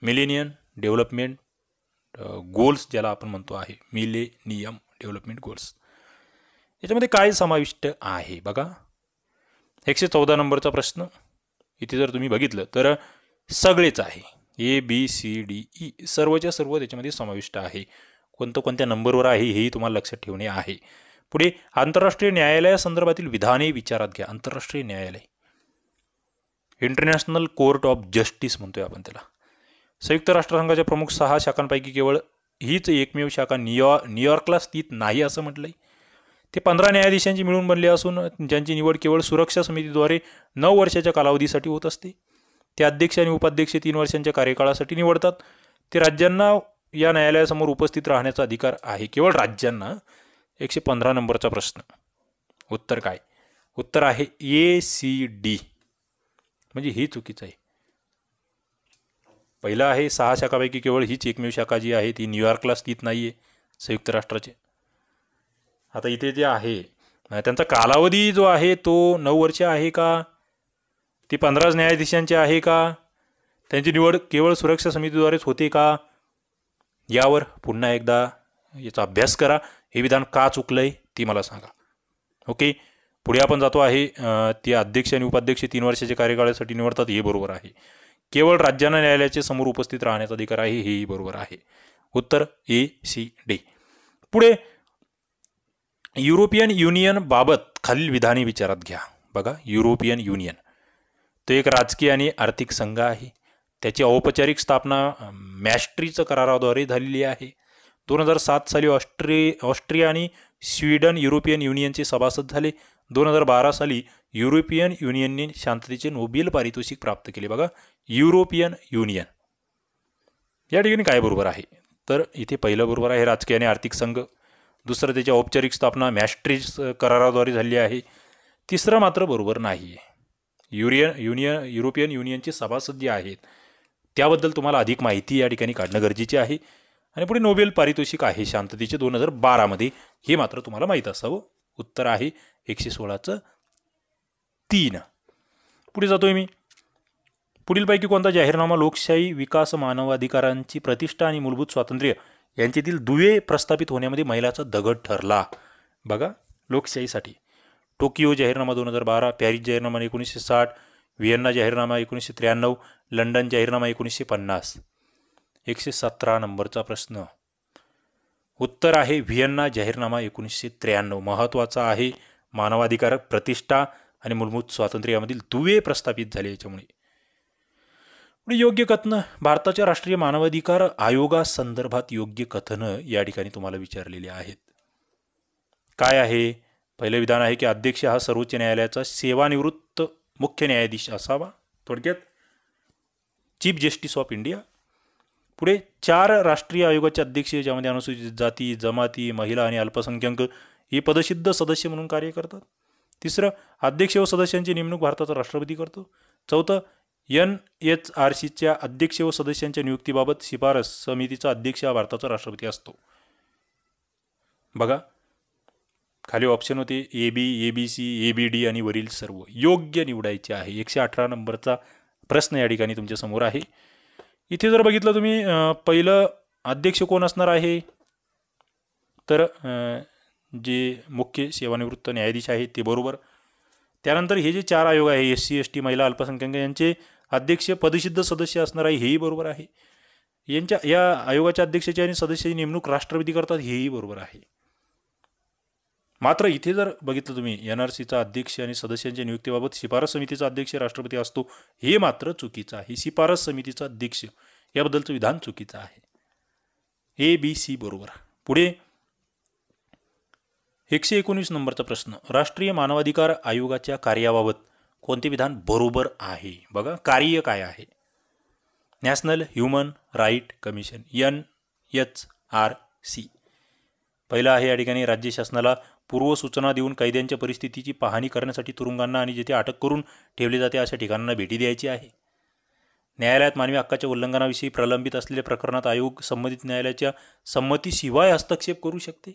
मिलेनियम डेव्हलपमेंट गोल्स ज्याला आपण म्हणतो आहे, मिलेनियम डेव्हलपमेंट गोल्स. याच्यामध्ये काय समाविष्ट आहे? बघा, 114 नंबरचा प्रश्न. इथे जर तुम्ही बघितलं तर सगळेच आहे, ABCDE सर्वच्या सर्व त्याच्यामध्ये समाविष्ट आहे. कोणत्या नंबरवर आहे हेही तुम्हाला लक्षात ठेवणे आहे. पुढे आंतरराष्ट्रीय न्यायालयासंदर्भातील विधाने विचारात घ्या. आंतरराष्ट्रीय न्यायालय, इंटरनॅशनल कोर्ट ऑफ जस्टिस म्हणतोय आपण त्याला. संयुक्त राष्ट्रसंघाच्या प्रमुख 6 शाखांपैकी केवळ हीच एकमेव शाखा न्यूयॉर्कला स्थित नाही असं म्हटलंय. ते 15 न्यायाधीशांची मिळून बनले असून ज्यांची निवड केवळ सुरक्षा समितीद्वारे 9 वर्षाच्या कालावधीसाठी होत असते. ते अध्यक्ष आणि उपाध्यक्ष 3 वर्षांच्या कार्यकाळासाठी निवडतात. ते राज्यांना या न्यायालयासमोर उपस्थित राहण्याचा अधिकार आहे, केवळ राज्यांना. 115 नंबरचा प्रश्न. उत्तर काय? उत्तर आहे ACD, म्हणजे ही चुकीचं आहे. पहिला आहे 6 शाखापैकी केवळ हीच एकमेव शाखा जी आहे ती न्यूयॉर्कला स्थित नाही आहे संयुक्त राष्ट्राचे. आता इथे जे आहे त्यांचा कालावधी जो आहे तो 9 वर्ष आहे का? ती 15 न्यायाधीशांची आहे का? त्यांची निवड केवळ सुरक्षा समितीद्वारेच होते का? यावर पुन्हा एकदा याचा अभ्यास करा. हे विधान का चुकलंय ते मला सांगा. ओके, पुढे आपण जातो आहे. ते अध्यक्ष आणि उपाध्यक्ष 3 वर्षाच्या कार्यकाळासाठी निवडतात, हे बरोबर आहे. केवळ राज्यांना न्यायालयाच्या समोर उपस्थित राहण्याचा अधिकार आहे, हेही बरोबर आहे. उत्तर ACD. पुढे युरोपियन युनियन बाबत खालील विधाने विचारात घ्या. बघा, युरोपियन युनियन तो एक राजकीय आणि आर्थिक संघ आहे. त्याची औपचारिक स्थापना मॅस्ट्रीच्या कराराद्वारे झालेली आहे. 2007 साली ऑस्ट्रिया आणि स्वीडन युरोपियन युनियनचे सभासद झाले. 2012 साली युरोपियन युनियनने शांततेचे नोबेल पारितोषिक प्राप्त केले. बघा, युरोपियन युनियन या ठिकाणी काय बरोबर आहे? तर इथे पहिलं बरोबर आहे, राजकीय आणि आर्थिक संघ. दुसरं, त्याची औपचारिक स्थापना मॅस्ट्रीच कराराद्वारे झाली आहे. तिसरं मात्र बरोबर नाही आहे. युरोपियन युनियनचे सभासद जे आहेत त्याबद्दल तुम्हाला अधिक माहिती या ठिकाणी काढणं गरजेचे आहे. आणि पुढे नोबेल पारितोषिक आहे शांततेचे 2012 मध्ये, हे मात्र तुम्हाला माहीत असावं. उत्तर आहे 116चं 3. पुढे जातोय मी. पुढीलपैकी कोणता जाहीरनामा लोकशाही, विकास, मानवाधिकारांची प्रतिष्ठा आणि मूलभूत स्वातंत्र्य यांच्यातील दुवे प्रस्थापित होण्यामध्ये मैलाचा दगड ठरला? बघा, लोकशाहीसाठी टोकियो जाहीरनामा 2012, पॅरिस जाहीरनामा 1960, व्हिएन्ना जाहीरनामा 1993, लंडन जाहीरनामा 1950. 117 नंबरचा प्रश्न. उत्तर आहे व्हिएन्ना जाहीरनामा 1993. महत्त्वाचा आहे, मानवाधिकार, प्रतिष्ठा आणि मूलभूत स्वातंत्र्य यामधील दुवे प्रस्थापित झाले याच्यामुळे. योग्य कथनं, भारताच्या राष्ट्रीय मानवाधिकार आयोगासंदर्भात योग्य कथनं या ठिकाणी तुम्हाला विचारलेली आहेत. काय आहे? पहिलं विधान आहे की अध्यक्ष हा सर्वोच्च न्यायालयाचा सेवानिवृत्त मुख्य न्यायाधीश असावा, थोडक्यात चीफ जस्टिस ऑफ इंडिया. पुढे 4 राष्ट्रीय आयोगाचे अध्यक्ष ज्यामध्ये अनुसूचित जाती, जमाती, महिला आणि अल्पसंख्याक हे पदसिद्ध सदस्य म्हणून कार्य करतात. तिसरं, अध्यक्ष व सदस्यांची नेमणूक भारताचा राष्ट्रपती करतो. चौथं, NHRCच्या अध्यक्ष व सदस्यांच्या नियुक्तीबाबत शिफारस समितीचा अध्यक्ष हा भारताचा राष्ट्रपती असतो. बघा खाली ऑप्शन होते AB, ABC, ABD आणि वरील सर्व योग्य निवडायचे आहे. 118 नंबरचा प्रश्न या ठिकाणी तुमच्या समोर आहे. इथे जर बघितलं तुम्ही पहिलं अध्यक्ष कोण असणार आहे, तर जे मुख्य सेवानिवृत्त न्यायाधीश आहेत ते बरोबर. त्यानंतर हे जे 4 आयोग आहे SC, ST, महिला, अल्पसंख्याक यांचे अध्यक्ष पदसिद्ध सदस्य असणार आहे, हेही बरोबर आहे. या आयोगाच्या अध्यक्षाची आणि सदस्याची नेमणूक राष्ट्रपती करतात, हेही बरोबर आहे. मात्र इथे जर बघितलं तुम्ही NRCचा अध्यक्ष आणि सदस्यांच्या नियुक्तीबाबत शिफारस समितीचा अध्यक्ष राष्ट्रपती असतो, हे मात्र चुकीचं आहे. शिफारस समितीचा अध्यक्ष याबद्दलचं विधान चुकीचं आहे. ABC बरोबर. पुढे 119 नंबरचा प्रश्न, राष्ट्रीय मानवाधिकार आयोगाच्या कार्याबाबत कोणते विधान बरोबर आहे? बघा कार्य काय आहे. National human right commission NHRC. पहिला आहे या ठिकाणी राज्य शासनाला पूर्वसूचना देऊन कैद्यांच्या परिस्थितीची पाहणी करण्यासाठी तुरुंगांना आणि जेथे अटक करून ठेवले जाते अशा ठिकाणांना भेटी द्यायची आहे. न्यायालयात मानवी हक्काच्या उल्लंघनाविषयी प्रलंबित असलेल्या प्रकरणात आयोग संबंधित न्यायालयाच्या संमतीशिवाय हस्तक्षेप करू शकते.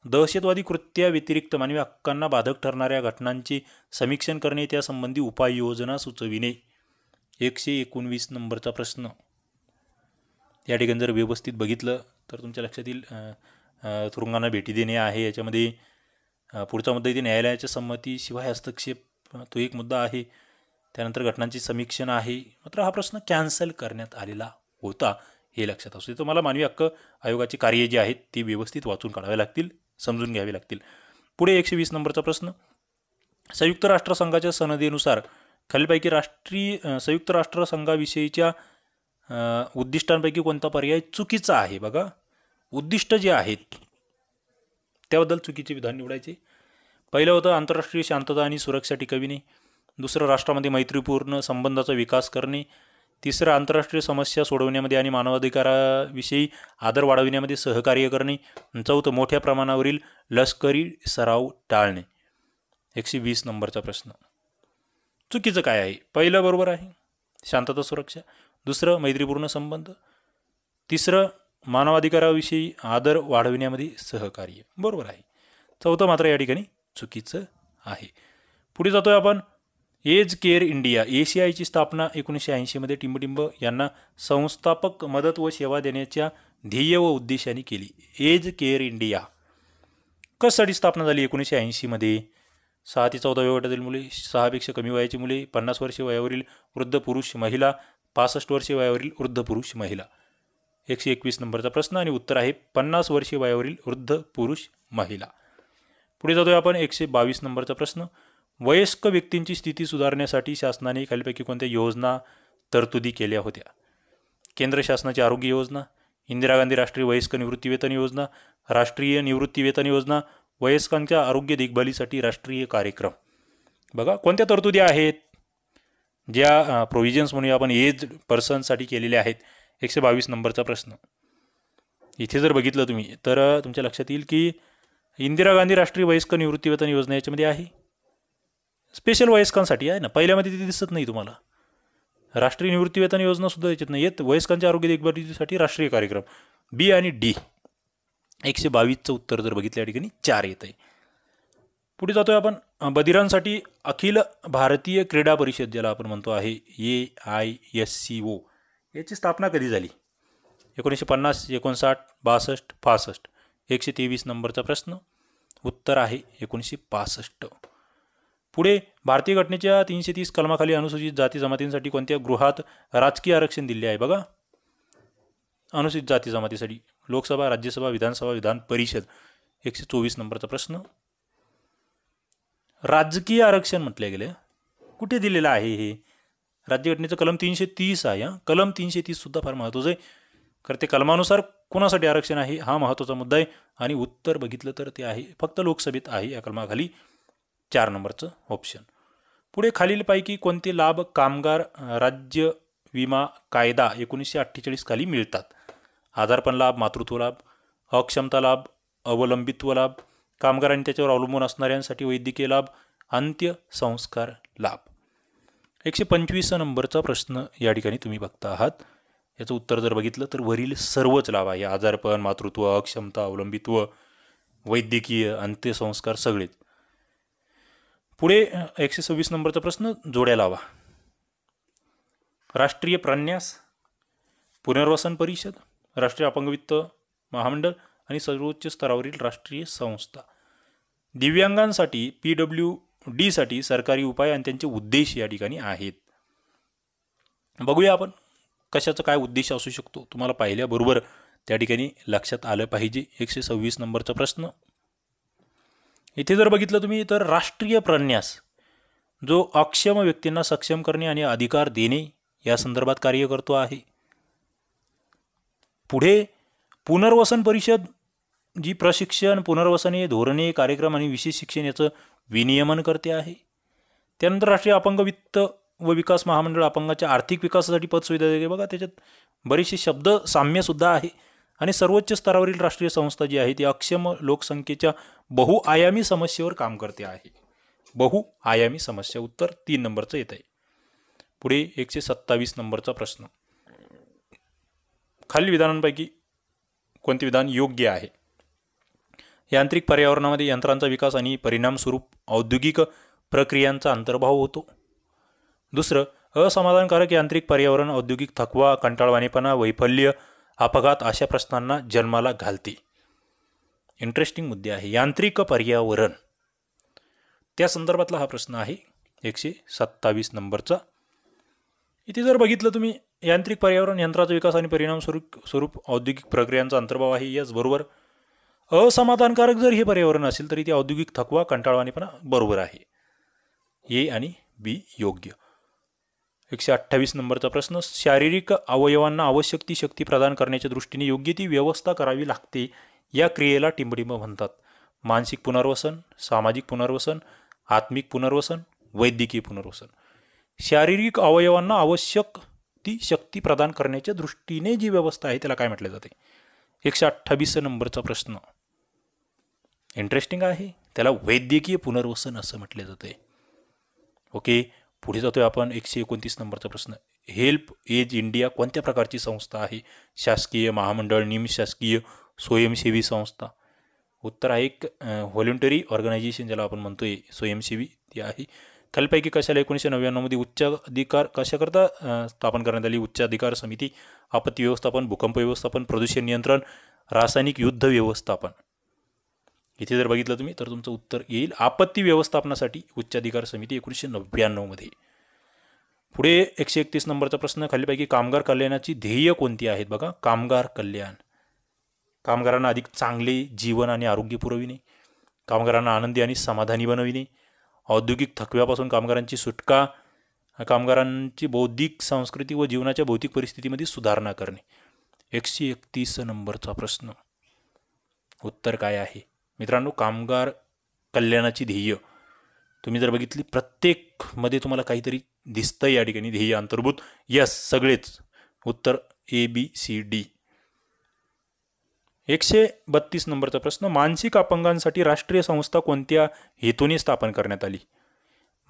दहशतवादी कृत्याव्यतिरिक्त मानवी हक्कांना बाधक ठरणाऱ्या घटनांचे समीक्षण करणे, त्यासंबंधी उपाययोजना सुचविणे. 119 नंबरचा प्रश्न या ठिकाणी जर व्यवस्थित बघितलं तर तुमच्या लक्षात येईल तुरुंगांना भेटी देणे आहे. याच्यामध्ये पुढचा मुद्दा इथे न्यायालयाच्या संमतीशिवाय हस्तक्षेप, तो एक मुद्दा आहे. त्यानंतर घटनांचे समीक्षण आहे. मात्र हा प्रश्न कॅन्सल करण्यात आलेला होता, हे लक्षात असू दे. तर मला मानवी हक्क आयोगाची कार्य जी आहेत ती व्यवस्थित वाचून काढावे लागतील, समजून घ्यावे लागतील. पुढे 120 नंबरचा प्रश्न, संयुक्त राष्ट्रसंघाच्या सनदेनुसार खालीलपैकी संयुक्त राष्ट्रसंघाविषयीच्या उद्दिष्टांपैकी कोणता पर्याय चुकीचा आहे? बघा उद्दिष्ट जे आहेत त्याबद्दल चुकीचे विधान निवडायचे. पहिलं होतं आंतरराष्ट्रीय शांतता आणि सुरक्षा टिकविणे. दुसरं राष्ट्रामध्ये मैत्रीपूर्ण संबंधाचा विकास करणे. तिसरं आंतरराष्ट्रीय समस्या सोडवण्यामध्ये आणि मानवाधिकाराविषयी आदर वाढविण्यामध्ये सहकार्य करणे. चौथं मोठ्या प्रमाणावरील लष्करी सराव टाळणे. 120 नंबरचा प्रश्न, चुकीचं काय आहे? पहिलं बरोबर आहे, शांतता सुरक्षा. दुसरं मैत्रीपूर्ण संबंध. तिसरं मानवाधिकाराविषयी आदर वाढविण्यामध्ये सहकार्य, बरोबर आहे. चौथं मात्र या ठिकाणी चुकीचं आहे. पुढे जातोय आपण. एज केअर इंडिया ACIची स्थापना 1980 मध्ये टिंबटिंब यांना संस्थापक मदत व सेवा देण्याच्या ध्येय व उद्देशाने केली. एज केअर इंडिया कशासाठी स्थापना झाली 1980 मध्ये? 6 ते 14 वयोगटातील मुले, 6 पेक्षा कमी वयाची मुले, 50 वर्षे वयावरील वृद्ध पुरुष महिला, 65 वर्षे वयावरील वृद्ध पुरुष महिला. 121 नंबरचा प्रश्न आणि उत्तर आहे 50 वर्षे वयावरील वृद्ध पुरुष महिला. पुढे जातोय आपण. 122 नंबरचा प्रश्न, वयस्क व्यक्तींची स्थिती सुधारण्यासाठी शासनाने खालीलपैकी कोणत्या योजना तरतुदी केल्या होत्या? केंद्र शासनाची आरोग्य योजना, इंदिरा गांधी राष्ट्रीय वयस्क निवृत्तीवेतन योजना, राष्ट्रीय निवृत्तीवेतन योजना, वयस्कांच्या आरोग्य देखभालीसाठी राष्ट्रीय कार्यक्रम. बघा कोणत्या तरतुदी आहेत ज्या प्रोव्हिजन्स म्हणून आपण एज पर्सनसाठी केलेल्या आहेत. 122 नंबरचा प्रश्न. इथे जर बघितलं तुम्ही तर तुमच्या लक्षात येईल की इंदिरा गांधी राष्ट्रीय वयस्क निवृत्तीवेतन योजना याच्यामध्ये आहे, स्पेशल वयस्कांसाठी आहे ना. पहिल्यामध्ये ते दिसत नाही तुम्हाला. राष्ट्रीय निवृत्तीवेतन योजना सुद्धा याच्यात नाही येत. वयस्कांच्या आरोग्य देखभालीसाठी राष्ट्रीय कार्यक्रम B आणि D. 122चं उत्तर जर बघितलं या ठिकाणी 4 येत आहे. पुढे जातोय आपण. बधिरांसाठी अखिल भारतीय क्रीडा परिषद ज्याला आपण म्हणतो आहे AISCO याची स्थापना कधी झाली? 1950, 59, 62, 65. 123 नंबरचा प्रश्न. उत्तर आहे 1965. पुढे भारतीय घटनेच्या 330 कलमाखाली अनुसूचित जाती जमातींसाठी कोणत्या गृहात राजकीय आरक्षण दिले आहे? बघा अनुसूचित जाती जमातीसाठी लोकसभा, राज्यसभा, विधानसभा, विधान परिषद. 124 नंबरचा प्रश्न. राजकीय आरक्षण म्हटले गेले, कुठे दिलेलं आहे हे? राज्यघटनेचं कलम 330 आहे. कलम 330 सुद्धा फार महत्त्वाचं आहे, कारण ते कलमानुसार कोणासाठी आरक्षण आहे हा महत्त्वाचा मुद्दा आहे. आणि उत्तर बघितलं तर ते आहे फक्त लोकसभेत आहे या कलमाखाली. 4 नंबरचं ऑप्शन. पुढे खालीलपैकी कोणते लाभ कामगार राज्य विमा कायदा 1948 खाली मिळतात? आजारपण लाभ, मातृत्व लाभ, अक्षमता लाभ, अवलंबित्व लाभ, कामगार आणि त्याच्यावर अवलंबून असणाऱ्यांसाठी वैद्यकीय लाभ, अंत्यसंस्कार लाभ. 125 नंबरचा प्रश्न या ठिकाणी तुम्ही बघता आहात. याचं उत्तर जर बघितलं तर वरील सर्वच लाभ आहे. आजारपण, मातृत्व, अक्षमता, अवलंबित्व, वैद्यकीय, अंत्यसंस्कार सगळेच. पुढे 126 नंबरचा प्रश्न, जोड्या लावा. राष्ट्रीय प्रन्यास, पुनर्वसन परिषद, राष्ट्रीय अपंगवित्त महामंडळ आणि सर्वोच्च स्तरावरील राष्ट्रीय संस्था. दिव्यांगांसाठी PWD साठी सरकारी उपाय आणि त्यांचे उद्देश या ठिकाणी आहेत. बघूया आपण कशाचा काय उद्देश असू शकतो. तुम्हाला पाहिल्याबरोबर त्या ठिकाणी लक्षात आलं पाहिजे. 126 नंबरचा प्रश्न इथे जर बघितलं तुम्ही तर राष्ट्रीय प्रन्यास जो अक्षम व्यक्तींना सक्षम करणे आणि अधिकार देणे या संदर्भात कार्य करतो आहे. पुढे पुनर्वसन परिषद जी प्रशिक्षण, पुनर्वसने, धोरणे, कार्यक्रम आणि विशेष शिक्षण याचं विनियमन करते आहे. त्यानंतर राष्ट्रीय अपंग वित्त व विकास महामंडळ अपंगाच्या आर्थिक विकासासाठी पतसुविधा देते. बघा त्याच्यात बरेचसे शब्द साम्यसुद्धा आहे. आणि सर्वोच्च स्तरावरील राष्ट्रीय संस्था जी आहे ती अक्षम लोकसंख्येच्या बहुआयामी समस्येवर काम करते आहे. बहुआयामी समस्या, उत्तर 3 नंबरचं येत आहे. पुढे 127 नंबरचा प्रश्न, खालील विधानांपैकी कोणते विधान योग्य आहे. यांत्रिक पर्यावरणामध्ये यंत्रांचा विकास आणि परिणामस्वरूप औद्योगिक प्रक्रियांचा अंतर्भाव होतो. दुसरं, असमाधानकारक यांत्रिक पर्यावरण औद्योगिक थकवा, कंटाळवाणेपणा, वैफल्य, अपघात अशा प्रश्नांना जन्माला घालते. इंटरेस्टिंग मुद्दे आहे. यांत्रिक पर्यावरण त्या संदर्भातला हा प्रश्न आहे 127 नंबरचा. इथे जर बघितलं तुम्ही यांत्रिक पर्यावरण, यंत्राचा विकास आणि परिणामस्वरूप औद्योगिक प्रक्रियांचा अंतर्भाव आहे. याच बरोबर असमाधानकारक जर हे पर्यावरण असेल तरी ते औद्योगिक थकवा, कंटाळवाणेपणा बरोबर आहे. ए आणि बी योग्य. 128 नंबरचा प्रश्न, शारीरिक अवयवांना आवश्यक ती शक्ती प्रदान करण्याच्या दृष्टीने योग्य ती व्यवस्था करावी लागते. या क्रियेला टिंबटिंब म्हणतात. मानसिक पुनर्वसन, सामाजिक पुनर्वसन, आत्मिक पुनर्वसन, वैद्यकीय पुनर्वसन. शारीरिक अवयवांना आवश्यक ती शक्ती प्रदान करण्याच्या दृष्टीने जी व्यवस्था आहे त्याला काय म्हटले जाते. 128 नंबरचा प्रश्न इंटरेस्टिंग आहे. त्याला वैद्यकीय पुनर्वसन असं म्हटले जाते. ओके, पुढे जातोय आपण. 129 नंबरचा प्रश्न, हेल्प एज इंडिया कोणत्या प्रकारची संस्था आहे. शासकीय, महामंडळ, निमशासकीय, स्वयंसेवी संस्था. उत्तर आहे एक व्हॉलंटरी ऑर्गनायझेशन ज्याला आपण म्हणतोय स्वयंसेवी ती आहे. खालीलपैकी कशाला 1999 मध्ये उच्च अधिकार कशाकरता स्थापन करण्यात आली. उच्च अधिकार समिती, आपत्ती व्यवस्थापन, भूकंप व्यवस्थापन, प्रदूषण नियंत्रण, रासायनिक युद्ध व्यवस्थापन. इथे जर बघितलं तुम्ही तर तुमचं उत्तर येईल आपत्ती व्यवस्थापनासाठी उच्च अधिकार समिती 1999 मध्ये. पुढे 131 नंबरचा प्रश्न, खालीलपैकी कामगार कल्याणाची ध्येय कोणती आहेत. बघा, कामगार कल्याण, कामगारांना अधिक चांगले जीवन आणि आरोग्य पुरविणे, कामगारांना आनंदी आणि समाधानी बनविणे, औद्योगिक थकव्यापासून कामगारांची सुटका, कामगारांची बौद्धिक संस्कृती व जीवनाच्या भौतिक परिस्थितीमध्ये सुधारणा करणे. 131 नंबरचा प्रश्न उत्तर काय आहे मित्रांनो. कामगार कल्याणाची ध्येय तुम्ही जर बघितली प्रत्येक मध्ये तुम्हाला काहीतरी दिसतं या ठिकाणी ध्येय अंतर्भूत. यस, सगळेच उत्तर ABCD. 132 नंबरचा प्रश्न, मानसिक अपंगांसाठी राष्ट्रीय संस्था कोणत्या हेतूने स्थापन करण्यात आली.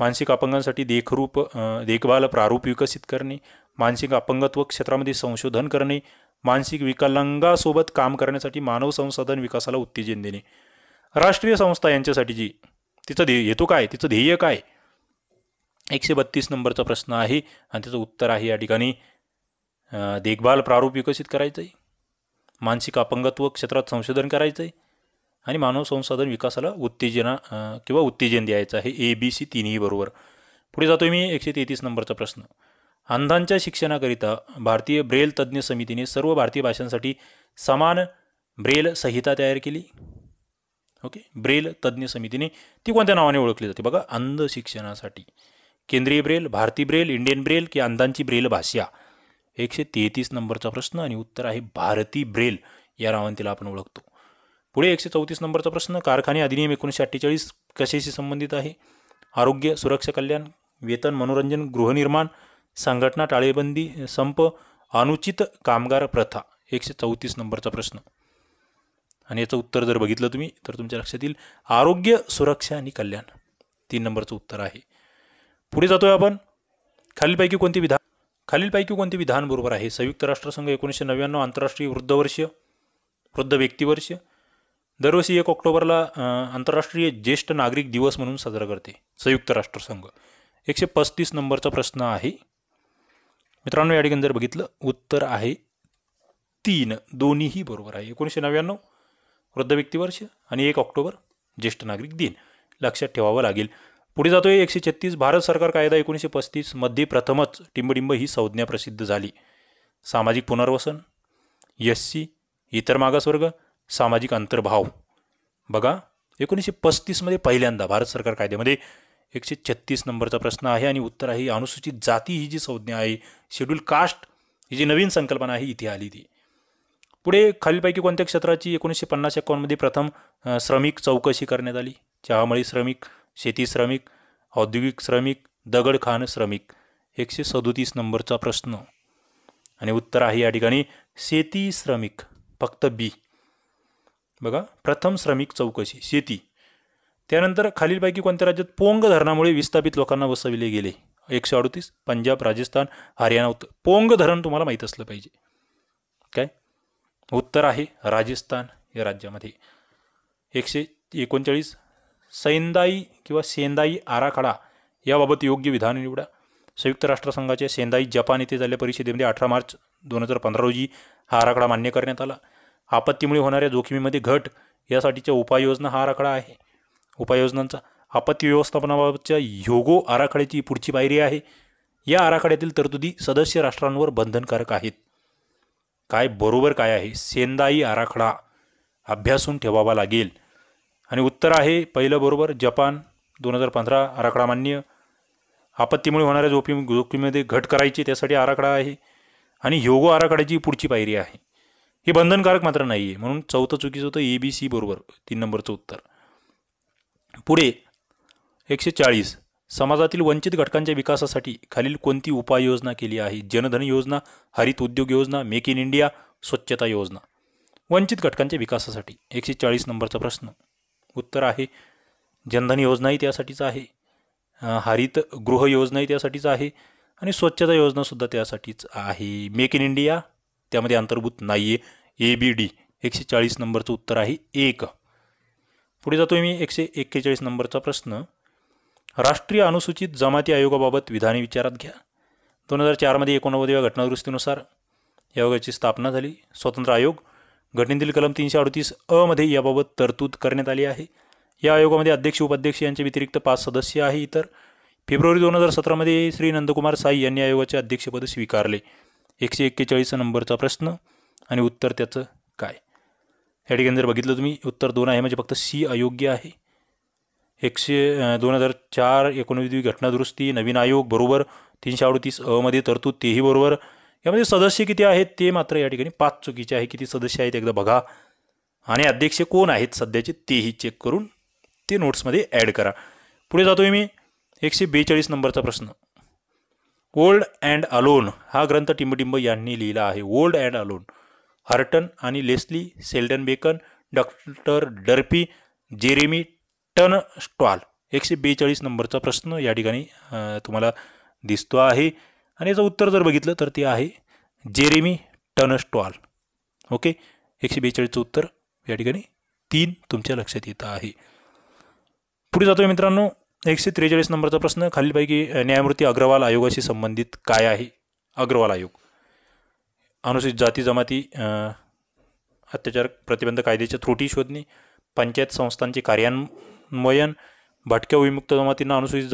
मानसिक अपंगांसाठी देखभाल प्रारूप विकसित करणे, मानसिक अपंगत्व क्षेत्रामध्ये संशोधन करणे, मानसिक विकलांगासोबत काम करण्यासाठी मानव संसाधन विकासाला उत्तेजन देणे. राष्ट्रीय संस्था यांच्यासाठीची तिचं हेतू काय, तिचं ध्येय काय. 132 नंबरचा प्रश्न आहे आणि त्याचं उत्तर आहे या ठिकाणी देखभाल प्रारूप विकसित करायचं आहे, मानसिक अपंगत्व क्षेत्रात संशोधन करायचं आहे आणि मानव संसाधन विकासाला उत्तेजन द्यायचं आहे. ABC तिन्ही बरोबर. पुढे जातोय मी. 133 नंबरचा प्रश्न, अंधांच्या शिक्षणाकरिता भारतीय ब्रेल तज्ज्ञ समितीने सर्व भारतीय भाषांसाठी समान ब्रेल संहिता तयार केली. ओके, ब्रेल तज्ज्ञ समितीने ती कोणत्या नावाने ओळखली जाते. बघा, अंध शिक्षणासाठी केंद्रीय ब्रेल, भारतीय ब्रेल, इंडियन ब्रेल की अंधांची ब्रेल भाषा. 133 नंबरचा प्रश्न आणि उत्तर आहे भारतीय ब्रेल या नावाने तिला आपण ओळखतो. पुढे 134 नंबरचा प्रश्न, कारखाने अधिनियम 1948 कशाशी संबंधित आहे. आरोग्य, सुरक्षा, कल्याण, वेतन, मनोरंजन, गृहनिर्माण, संघटना, टाळेबंदी, संप, अनुचित कामगार प्रथा. 134 नंबरचा प्रश्न आणि याचं उत्तर जर बघितलं तुम्ही तर तुमच्या लक्षात येईल आरोग्य, सुरक्षा आणि कल्याण. 3 नंबरचं उत्तर आहे. पुढे जातोय आपण. खालीलपैकी कोणते विधान बरोबर आहे? संयुक्त राष्ट्रसंघ 1999 आंतरराष्ट्रीय वृद्ध व्यक्ती वर्ष दरवर्षी 1 ऑक्टोबरला आंतरराष्ट्रीय ज्येष्ठ नागरिक दिवस म्हणून साजरा करते संयुक्त राष्ट्रसंघ. 135 नंबरचा प्रश्न आहे मित्रांनो. या ठिकाणी जर बघितलं उत्तर आहे 3, दोन्हीही बरोबर आहे. 1999 वृद्ध व्यक्ती वर्ष आणि 1 ऑक्टोबर ज्येष्ठ नागरिक दिन लक्षात ठेवावं लागेल. पुढे जातोय 136. भारत सरकार कायदा 1935 मध्ये प्रथमच टिंबटिंब ही संज्ञा प्रसिद्ध झाली. सामाजिक पुनर्वसन, एससी, इतर मागासवर्ग, सामाजिक अंतर्भाव. बघा 1935 मध्ये पहिल्यांदा भारत सरकार कायद्यामध्ये 136 नंबरचा प्रश्न आहे आणि उत्तर आहे अनुसूचित जाती ही जी संज्ञा आहे, शेड्यूल कास्ट ही जी नवीन संकल्पना आहे इथे आली ती. पुढे खालीलपैकी कोणत्या क्षेत्राची 1950-51 मध्ये प्रथम श्रमिक चौकशी करण्यात आली? चहामळी श्रमिक, शेती श्रमिक, औद्योगिक श्रमिक, दगडखाण श्रमिक. 137 नंबरचा प्रश्न आणि उत्तर आहे या ठिकाणी शेती श्रमिक, फक्त बी. बघा प्रथम श्रमिक चौकशी शेती. त्यानंतर खालीलपैकी कोणत्या राज्यात पोंग धरणामुळे विस्थापित लोकांना वसविले गेले? 138 पंजाब, राजस्थान, हरियाणा. पोंग धरण तुम्हाला माहीत असलं पाहिजे. काय उत्तर आहे राजस्थान या राज्यामध्ये. 139 सेंदाई किंवा सेंदाई आराखडा याबाबत योग्य विधान निवडा. संयुक्त राष्ट्रसंघाच्या सेंदाई जपान येथे झालेल्या परिषदेमध्ये 18 मार्च 2015 रोजी हा आराखडा मान्य करण्यात आला. आपत्तीमुळे होणाऱ्या जोखमीमध्ये घट यासाठीच्या उपाययोजना हा आराखडा आहे. उपाययोजनांचा आपत्ती व्यवस्थापनाबाबतच्या ह्योगो आराखड्याची पुढची पायरी आहे. या आराखड्यातील तरतुदी सदस्य राष्ट्रांवर बंधनकारक आहेत. काय बरोबर काय आहे? सेंदाई आराखडा अभ्यासून ठेवावा लागेल आणि उत्तर आहे पहिलं बरोबर. जपान 2015 आराखडा मान्य. आपत्तीमुळे होणाऱ्या जोखमीमध्ये घट करायची त्यासाठी आराखडा आहे आणि ह्योगो आराखड्याची पुढची पायरी आहे. हे बंधनकारक मात्र नाही आहे म्हणून चौथं चुकीचं होतं. ABC बरोबर 3 नंबरचं उत्तर. पुढे 140 समाजातील वंचित घटकांच्या विकासासाठी खालील कोणती उपाययोजना केली आहे? जनधन योजना, हरित उद्योग योजना, मेक इन इंडिया, स्वच्छता योजना. वंचित घटकांच्या विकासासाठी 140 नंबरचा प्रश्न. उत्तर आहे जनधन योजनाही त्यासाठीच आहे, हरित गृह योजनाही त्यासाठीच आहे आणि स्वच्छता योजनासुद्धा त्यासाठीच आहे. मेक इन इंडिया त्यामध्ये अंतर्भूत नाही आहे. ABD 140 नंबरचं उत्तर आहे 1. पुढे जातोय मी 141 नंबरचा प्रश्न. राष्ट्रीय अनुसूचित जमाती आयोगाबाबत विधाने विचारात घ्या. 2004 मध्ये 89व्या घटनादुरुस्तीनुसार या आयोगाची स्थापना झाली. स्वतंत्र आयोग घटनेतील कलम 338 अ मध्ये याबाबत तरतूद करण्यात आली आहे. या आयोगामध्ये अध्यक्ष, उपाध्यक्ष यांच्या व्यतिरिक्त 5 सदस्य आहे. इतर फेब्रुवारी 2017 मध्ये श्री नंदकुमार साई यांनी आयोगाचे अध्यक्षपद स्वीकारले. 141 नंबरचा प्रश्न आणि उत्तर त्याचं काय? या ठिकाणी जर बघितलं तुम्ही उत्तर 2 आहे म्हणजे फक्त C अयोग्य आहे. 2004 19वी घटनादुरुस्ती नवीन आयोग बरोबर. 338 अ मध्ये तरतूद तेही बरोबर. यामध्ये सदस्य किती आहेत ते मात्र या ठिकाणी 5 चुकीचे आहे. किती सदस्य आहेत एकदा बघा आणि अध्यक्ष कोण आहेत सध्याचे तेही चेक करून ते नोट्समध्ये ॲड करा. पुढे जातोय मी 142 नंबरचा प्रश्न. ओल्ड अँड अलोन हा ग्रंथ टिंबटिंब यांनी लिहिला आहे. ओल्ड अँड अलोन हर्टन आणि Leslie Seldon Bacon, doctor Durfee, Jeremy Tunstall. 142 नंबरचा प्रश्न या ठिकाणी तुम्हाला दिसतो आहे आणि याचं उत्तर जर बघितलं तर ते आहे जेरेमी टनस्टॉल. ओके 142चं उत्तर या ठिकाणी 3 तुमच्या लक्षात येतं आहे. पुढे जातोय मित्रांनो 143 नंबरचा प्रश्न. खालीलपैकी न्यायमूर्ती अग्रवाल आयोगाशी संबंधित काय आहे? अग्रवाल आयोग अनुसूचित जाती जमाती अत्याचार प्रतिबंध कायद्याच्या त्रुटी शोधणे, पंचायत संस्थांचे कार्यान्वयन, भटक्या विमुक्त जमातींना अनुसूचित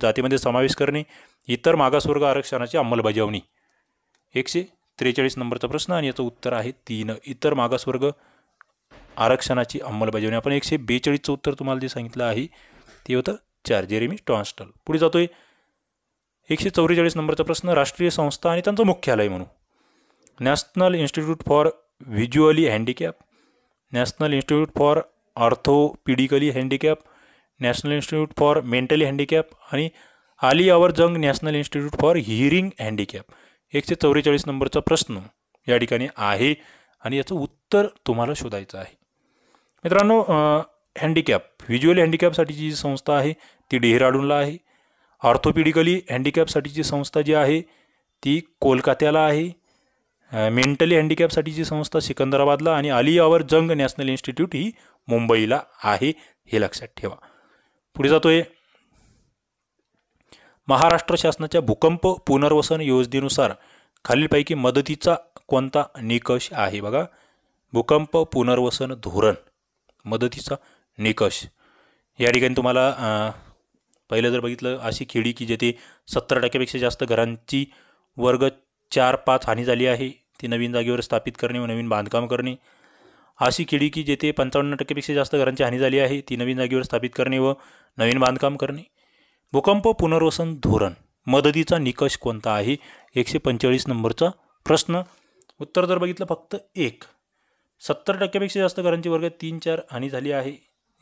जातीमध्ये समावेश करणे, इतर मागासवर्ग आरक्षणाची अंमलबजावणी. 143 नंबरचा प्रश्न आणि याचं उत्तर आहे 3 इतर मागासवर्ग आरक्षणाची अंमलबजावणी. आपण 142चं उत्तर तुम्हाला जे सांगितलं आहे ते होतं 4 जेरेमी टॉन्स्टल. पुढे जातोय 144 नंबरचा प्रश्न. राष्ट्रीय संस्था आणि त्यांचं मुख्यालय म्हणू. National institute for visually handicap, national institute for orthopedically handicap, national institute for mentally handicap आणि Ali Yavar Jung national institute for hearing handicap. 144 नंबरचा प्रश्न या ठिकाणी आहे आणि याचं उत्तर तुम्हाला शोधायचं आहे. मित्रांनो हँडिकॅप व्हिज्युअली हँडिकॅपसाठीची जी संस्था आहे ती डेहराडूनला आहे. ऑर्थोपेडिकली हँडिकॅपसाठीची संस्था जी आहे ती कोलकात्याला आहे, मेंटली हँडिकॅपसाठीची संस्था सिकंदराबादला आणि अलियावर जंग नॅशनल इन्स्टिट्यूट ही मुंबईला आहे, हे लक्षात ठेवा. पुढे जातोय. महाराष्ट्र शासनाच्या भूकंप पुनर्वसन योजनेनुसार खालीलपैकी मदतीचा कोणता निकष आहे? बघा, भूकंप पुनर्वसन धोरण, मदतीचा निकष. या ठिकाणी तुम्हाला पहिलं जर बघितलं, अशी खेडी की जेथे 70% जास्त घरांची वर्ग 4-5 हानी झाली आहे ती नवीन जागेवर स्थापित करणे व नवीन बांधकाम करणे. अशी खेडी की जेथे 55% जास्त घरांची हानी झाली आहे ती नवीन जागेवर स्थापित करणे व नवीन बांधकाम करणे. भूकंप पुनर्वसन धोरण, मदतीचा निकष कोणता आहे? 145 नंबरचा प्रश्न. उत्तर जर बघितलं फक्त एक, 70% जास्त घरांची वर्ग 3-4 हानी झाली आहे,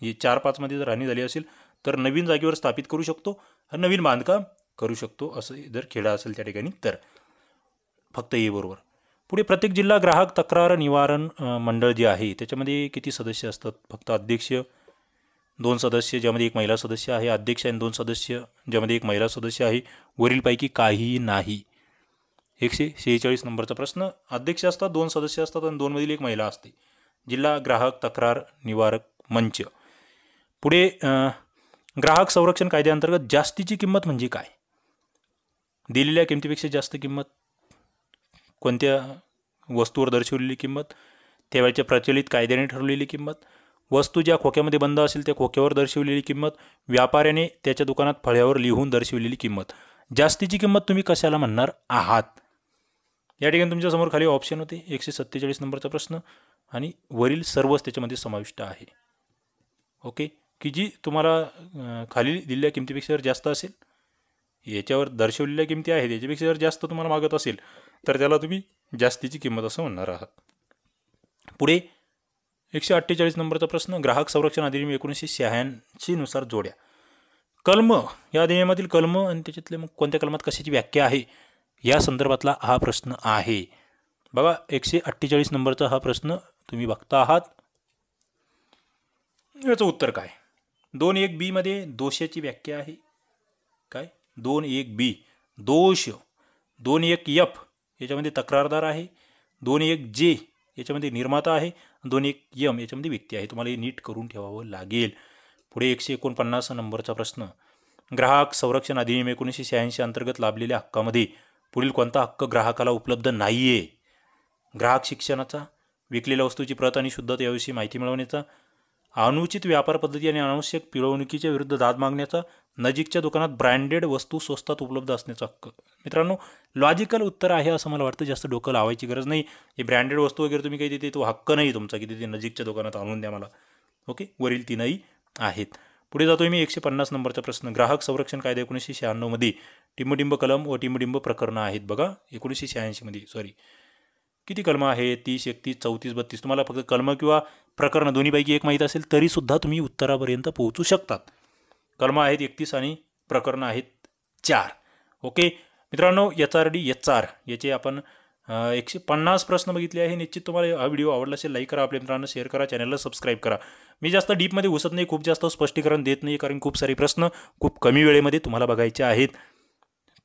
ही 4-5 मध्ये जर हानी झाली असेल तर नवीन जागेवर स्थापित करू शकतो आणि नवीन बांधकाम करू शकतो, असं जर खेडा असेल त्या ठिकाणी तर फक्त ए बरोबर. पुढे प्रत्येक जिल्हा ग्राहक तक्रार निवारण मंडळ जे आहे त्याच्यामध्ये किती सदस्य असतात? फक्त अध्यक्ष, 2 सदस्य ज्यामध्ये एक महिला सदस्य आहे, अध्यक्ष आणि 2 सदस्य ज्यामध्ये एक महिला सदस्य आहे, वरीलपैकी काहीही नाही. 146 नंबरचा प्रश्न. अध्यक्ष असतात, 2 सदस्य असतात आणि 2 मधील एक महिला असते. जिल्हा ग्राहक तक्रार निवारक मंच. पुढे ग्राहक संरक्षण कायद्याअंतर्गत जास्तीची किंमत म्हणजे काय? दिलेल्या किमतीपेक्षा जास्त किंमत, कोणत्या वस्तूवर दर्शवलेली किंमत, त्यावेळच्या प्रचलित कायद्याने ठरवलेली किंमत, वस्तू ज्या खोक्यामध्ये बंद असेल त्या खोक्यावर दर्शवलेली किंमत, व्यापाऱ्याने त्याच्या दुकानात फळ्यावर लिहून दर्शवलेली किंमत. जास्तीची किंमत तुम्ही कशाला म्हणणार आहात? या ठिकाणी तुमच्यासमोर खाली ऑप्शन होते. 147 नंबरचा प्रश्न आणि वरील सर्वच त्याच्यामध्ये समाविष्ट आहे. ओके, की जी तुम्हाला खाली दिलेल्या किमतीपेक्षा जर जास्त असेल, याच्यावर दर्शवलेल्या किमती आहेत याच्यापेक्षा जर जास्त तुम्हाला मागत असेल तर त्याला तुम्ही जास्तीची किंमत असं म्हणणार आहात. पुढे 148 नंबरचा प्रश्न. ग्राहक संरक्षण अधिनियम 1986 नुसार जोड्या. कलम, या अधिनियमातील कलम आणि त्याच्यातले मग कोणत्या कलमात कशाची व्याख्या आहे या संदर्भातला हा प्रश्न आहे. बघा, 148 नंबरचा हा प्रश्न तुम्ही बघता आहात. याचं उत्तर काय? 2.1b मध्ये दोषाची व्याख्या आहे. काय? 2.1b दोष. 2.1f याच्यामध्ये तक्रारदार आहे. 2.1j याच्यामध्ये निर्माता आहे. 2.1m याच्यामध्ये व्यक्ती आहे. तुम्हाला हे नीट करून ठेवावं लागेल. पुढे 149 नंबरचा प्रश्न. ग्राहक संरक्षण अधिनियम 1986 अंतर्गत लाभलेल्या हक्कामध्ये पुढील कोणता हक्क ग्राहकाला उपलब्ध नाही आहे? ग्राहक शिक्षणाचा, विकलेल्या वस्तूची प्रत आणि शुद्धता याविषयी माहिती मिळवण्याचा, अनुचित व्यापार पद्धती आणि अनावश्यक पिळवणुकीच्या विरुद्ध दाद मागण्याचा, नजीकच्या दुकानात ब्रँडेड वस्तू स्वस्तात उपलब्ध असण्याचा हक्क. मित्रांनो, लॉजिकल उत्तर आहे असं मला वाटतं. जास्त डोकं लावायची गरज नाही. हे ब्रँडेड वस्तू वगैरे तुम्ही काही देते तो हक्क नाही तुमचा की तिथे नजीकच्या दुकानात आणून द्या मला. ओके, वरील तीनही आहेत. पुढे जातोय मी 150 नंबरचा प्रश्न. ग्राहक संरक्षण कायदा 1996 मध्ये टिंबटिंब कलम व टिंबटिंब प्रकरणं आहेत. बघा, 1986 मध्ये सॉरी किती कलम आहेत? 30, 31, 34, 32. तुम्हाला फक्त कलम किंवा प्रकरण दोन्हीपैकी एक माहीत असेल तरीसुद्धा तुम्ही उत्तरापर्यंत पोहोचू शकतात. कलम आहेत 31 आणि प्रकरणं आहेत 4. ओके मित्रांनो, HRD HR याचे आपण 150 प्रश्न बघितले आहे. निश्चित तुम्हाला हा व्हिडिओ आवडला असेल, लाईक करा, आपल्या मित्रांना शेअर करा, चॅनलला सबस्क्राईब करा. मी जास्त डीपमध्ये घुसत नाही, खूप जास्त स्पष्टीकरण देत नाही, कारण खूप सारे प्रश्न खूप कमी वेळेमध्ये तुम्हाला बघायचे आहेत.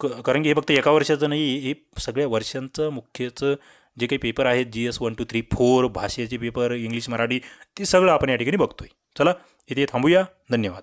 कारण की हे फक्त एका वर्षाचं नाही, हे सगळ्या वर्षांचं मुख्यचं जे काही पेपर आहेत GS 1, 2, 3, 4 भाषेचे पेपर, इंग्लिश, मराठी, ते सगळं आपण या ठिकाणी बघतोय. चला इथे थांबूया. धन्यवाद.